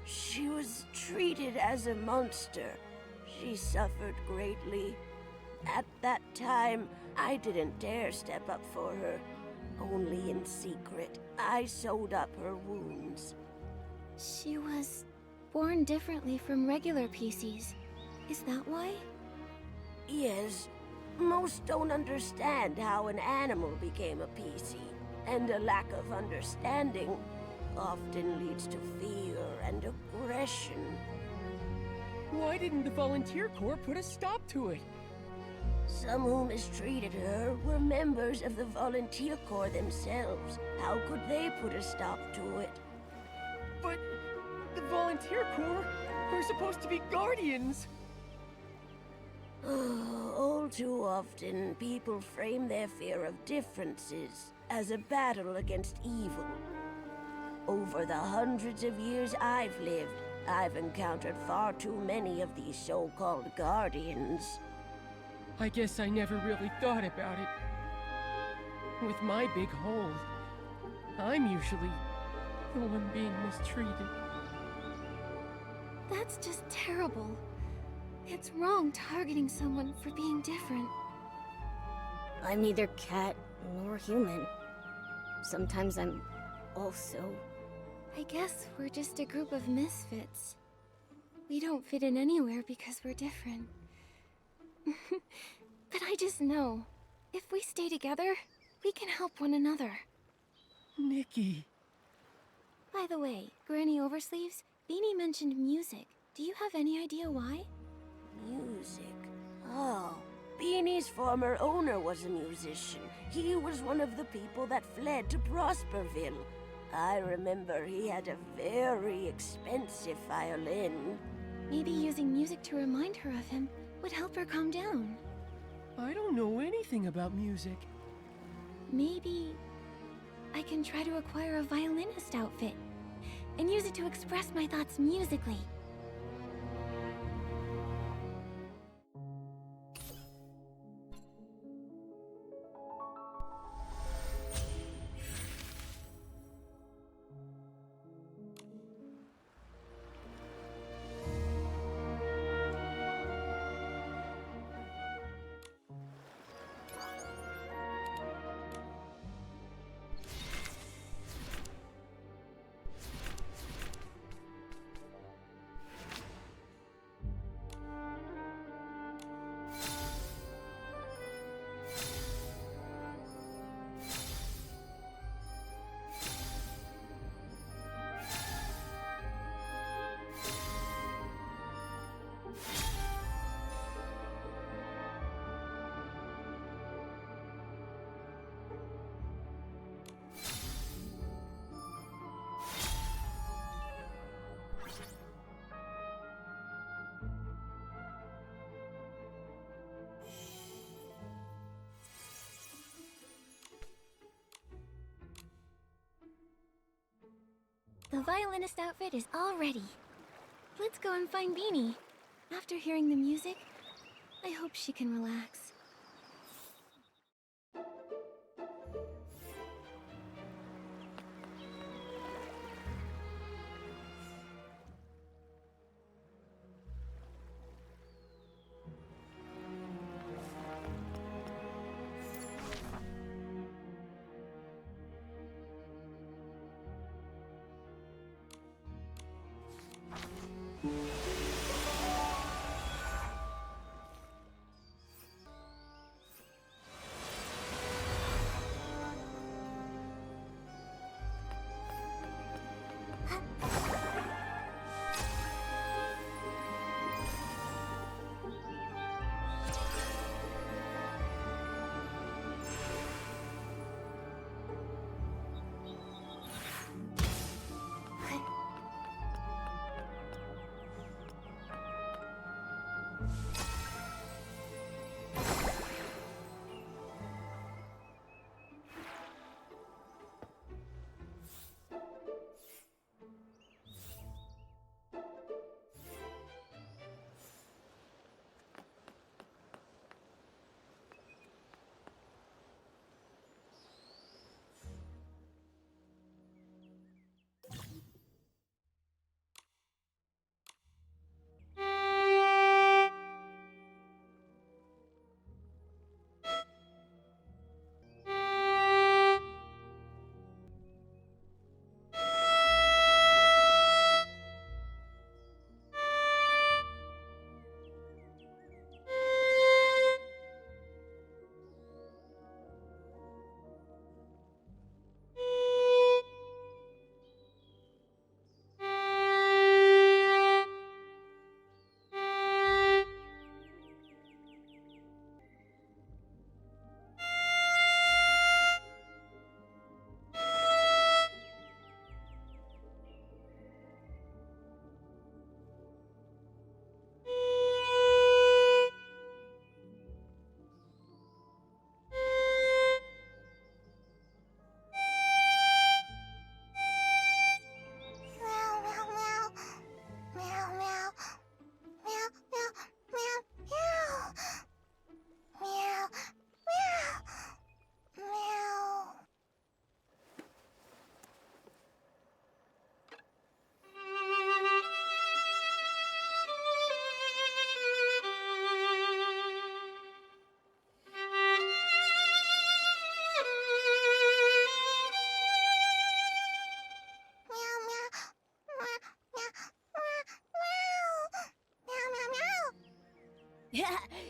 she was treated as a monster. She suffered greatly. At that time, I didn't dare step up for her. Only in secret, I sewed up her wounds. She was born differently from regular PCs. Is that why? Yes. Most don't understand how an animal became a PC, and a lack of understanding often leads to fear and aggression. Why didn't the Volunteer Corps put a stop to it? Some who mistreated her were members of the Volunteer Corps themselves. How could they put a stop to it? But the Volunteer Corps are supposed to be guardians. All too often, people frame their fear of differences as a battle against evil. Over the hundreds of years I've lived, I've encountered far too many of these so-called guardians. I guess I never really thought about it. With my big hole, I'm usually the one being mistreated. That's just terrible. It's wrong targeting someone for being different. I'm neither cat nor human. Sometimes I'm also... I guess we're just a group of misfits. We don't fit in anywhere because we're different. But I just know, if we stay together, we can help one another. Nikki. By the way, Granny Oversleeves, Beanie mentioned music. Do you have any idea why? Music? Oh, Beanie's former owner was a musician. He was one of the people that fled to Prosperville. I remember he had a very expensive violin. Maybe using music to remind her of him would help her calm down. I don't know anything about music. Maybe I can try to acquire a violinist outfit and use it to express my thoughts musically. The violinist outfit is all ready. Let's go and find Beanie. After hearing the music, I hope she can relax.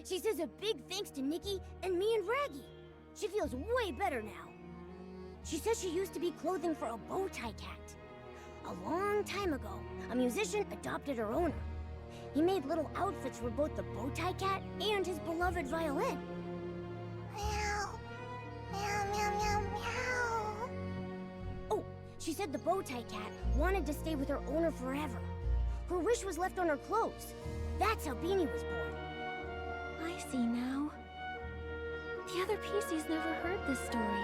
She says a big thanks to Nikki and me and Raggy. She feels way better now. She says she used to be clothing for a bow tie cat. A long time ago, a musician adopted her owner. He made little outfits for both the bowtie cat and his beloved violin. Meow. Meow, meow, meow, meow. Oh, she said the bowtie cat wanted to stay with her owner forever. Her wish was left on her clothes. That's how Beanie was born. I see now. The other PCs never heard this story.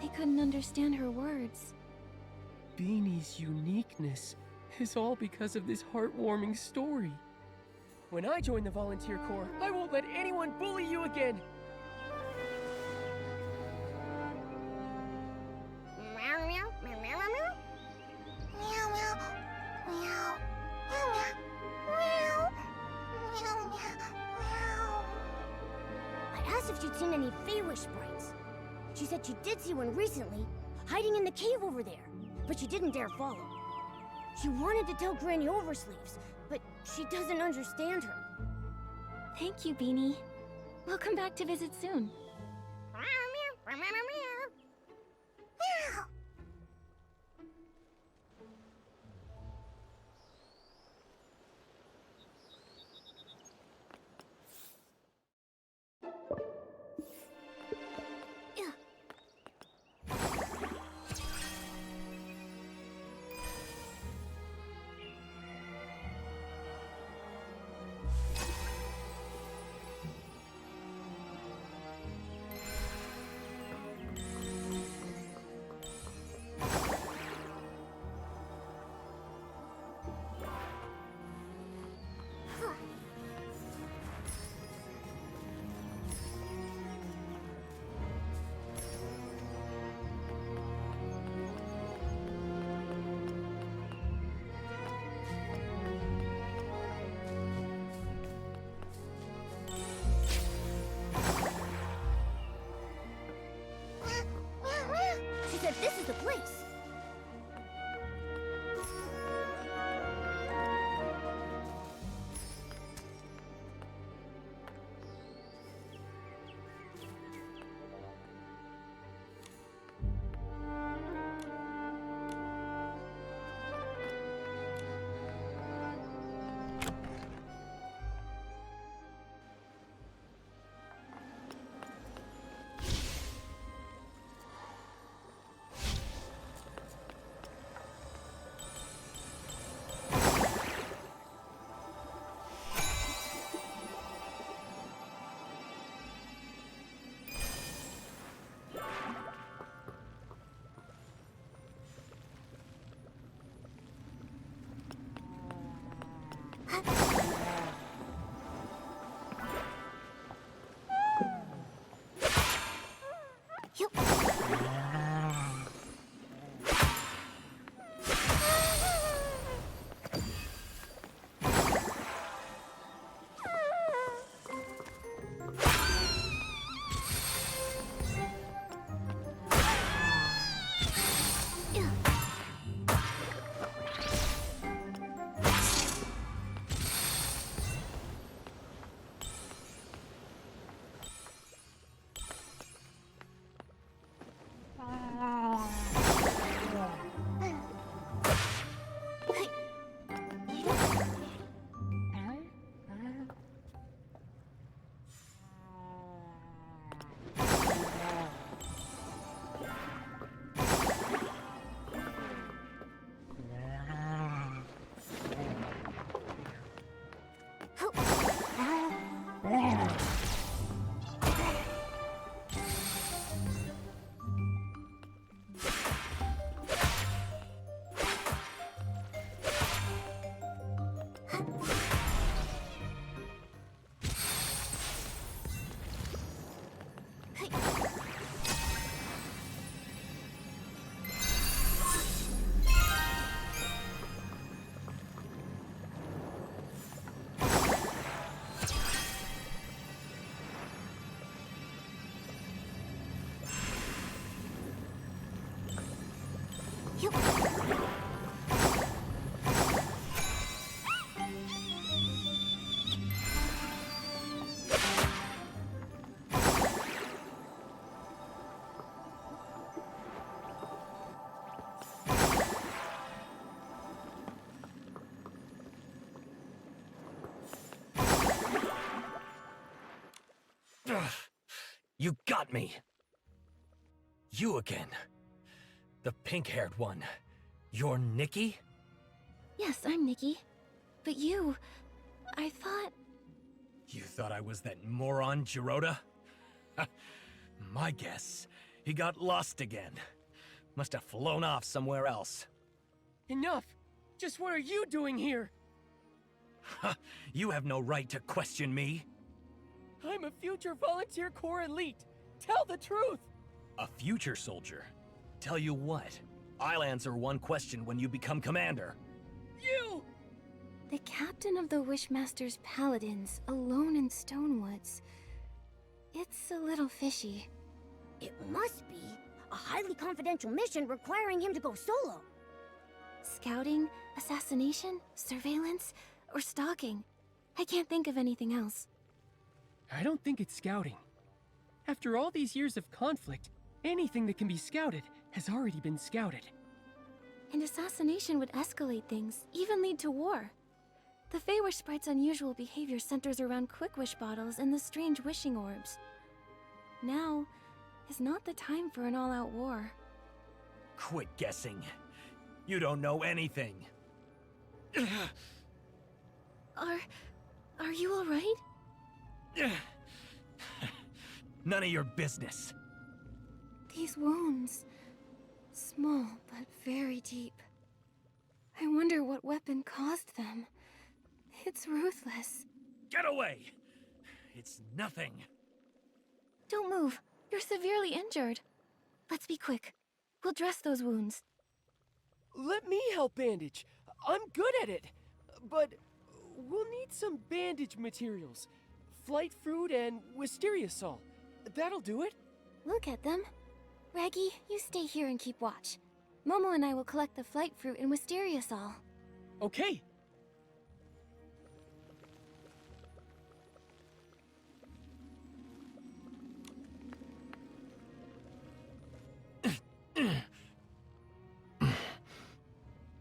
They couldn't understand her words. Beanie's uniqueness is all because of this heartwarming story. When I join the volunteer corps, I won't let anyone bully you again. Meow, meow, meow, meow, meow. Meow, meow, meow, meow, meow, meow, meow. I asked if she'd seen any Feywish sprites. She said she did see one recently, hiding in the cave over there, but she didn't dare follow. She wanted to tell Granny Oversleeves, but she doesn't understand her. Thank you, Beanie. We'll come back to visit soon. She said this is the place. You got me! You again. The pink-haired one. You're Nikki? Yes, I'm Nikki. But you... I thought... You thought I was that moron, Jiroda? My guess, he got lost again. Must have flown off somewhere else. Enough! Just what are you doing here? You have no right to question me. I'm a future Volunteer Corps elite. Tell the truth! A future soldier? Tell you what, I'll answer one question when you become commander. You! The captain of the Wishmaster's Paladins, alone in Stonewoods. It's a little fishy. It must be a highly confidential mission requiring him to go solo. Scouting, assassination, surveillance, or stalking. I can't think of anything else. I don't think it's scouting. After all these years of conflict, anything that can be scouted has already been scouted. And assassination would escalate things, even lead to war. The Feywish Sprite's unusual behavior centers around quick wish bottles and the strange wishing orbs. Now is not the time for an all-out war. Quit guessing. You don't know anything. Are you all right? None of your business. These wounds, small but very deep. I wonder what weapon caused them. It's ruthless. Get away! It's nothing. Don't move. You're severely injured. Let's be quick. We'll dress those wounds. Let me help bandage. I'm good at it. But we'll need some bandage materials. Flight fruit and wisteria salt. That'll do it. We'll get them. Raggy, you stay here and keep watch. Momo and I will collect the flight fruit and wisteria salt. Okay.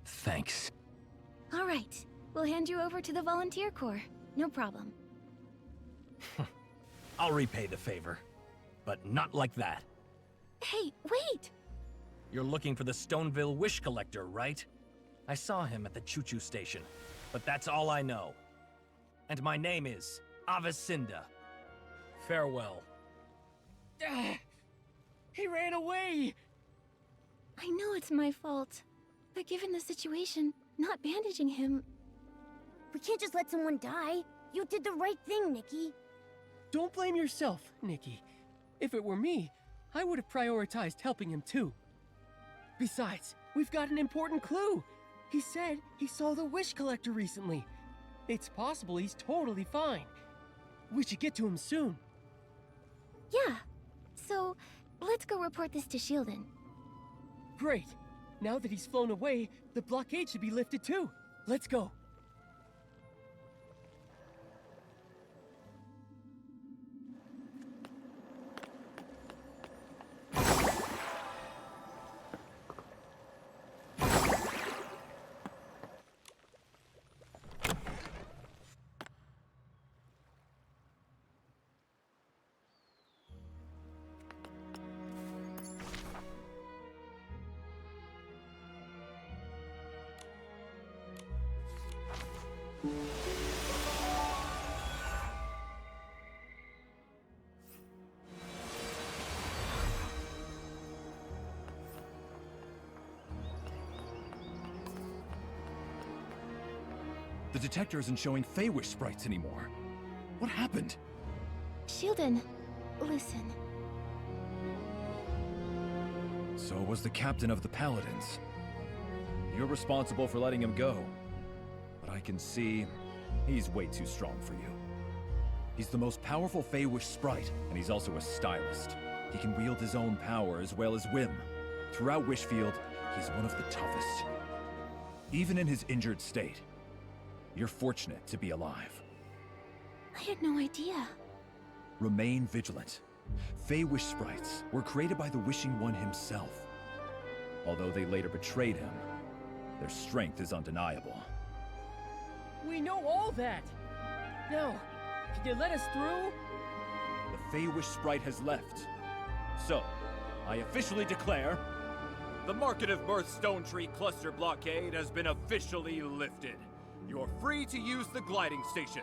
Thanks. All right. We'll hand you over to the Volunteer Corps. No problem. I'll repay the favor, but not like that. Hey, wait! You're looking for the Stoneville Wish Collector, right? I saw him at the choo-choo station, but that's all I know. And my name is Avicinda. Farewell. He ran away! I know it's my fault, but given the situation, not bandaging him... We can't just let someone die. You did the right thing, Nikki. Don't blame yourself, Nikki. If it were me, I would have prioritized helping him too. Besides, we've got an important clue. He said he saw the Wish Collector recently. It's possible he's totally fine. We should get to him soon. Yeah. So, let's go report this to Shieldon. Great. Now that he's flown away, the blockade should be lifted too. Let's go. The detector isn't showing Feywish sprites anymore. What happened? Shieldon, listen. So was the captain of the Paladins. You're responsible for letting him go. But I can see he's way too strong for you. He's the most powerful Feywish sprite, and he's also a stylist. He can wield his own power as well as whim. Throughout Wishfield, he's one of the toughest. Even in his injured state, you're fortunate to be alive. I had no idea. Remain vigilant. Feywish sprites were created by the Wishing One himself. Although they later betrayed him, their strength is undeniable. We know all that. Now, can you let us through? The Fey-Wish sprite has left. So, I officially declare the Market of Mirth Stone Tree Cluster blockade has been officially lifted. You're free to use the gliding station.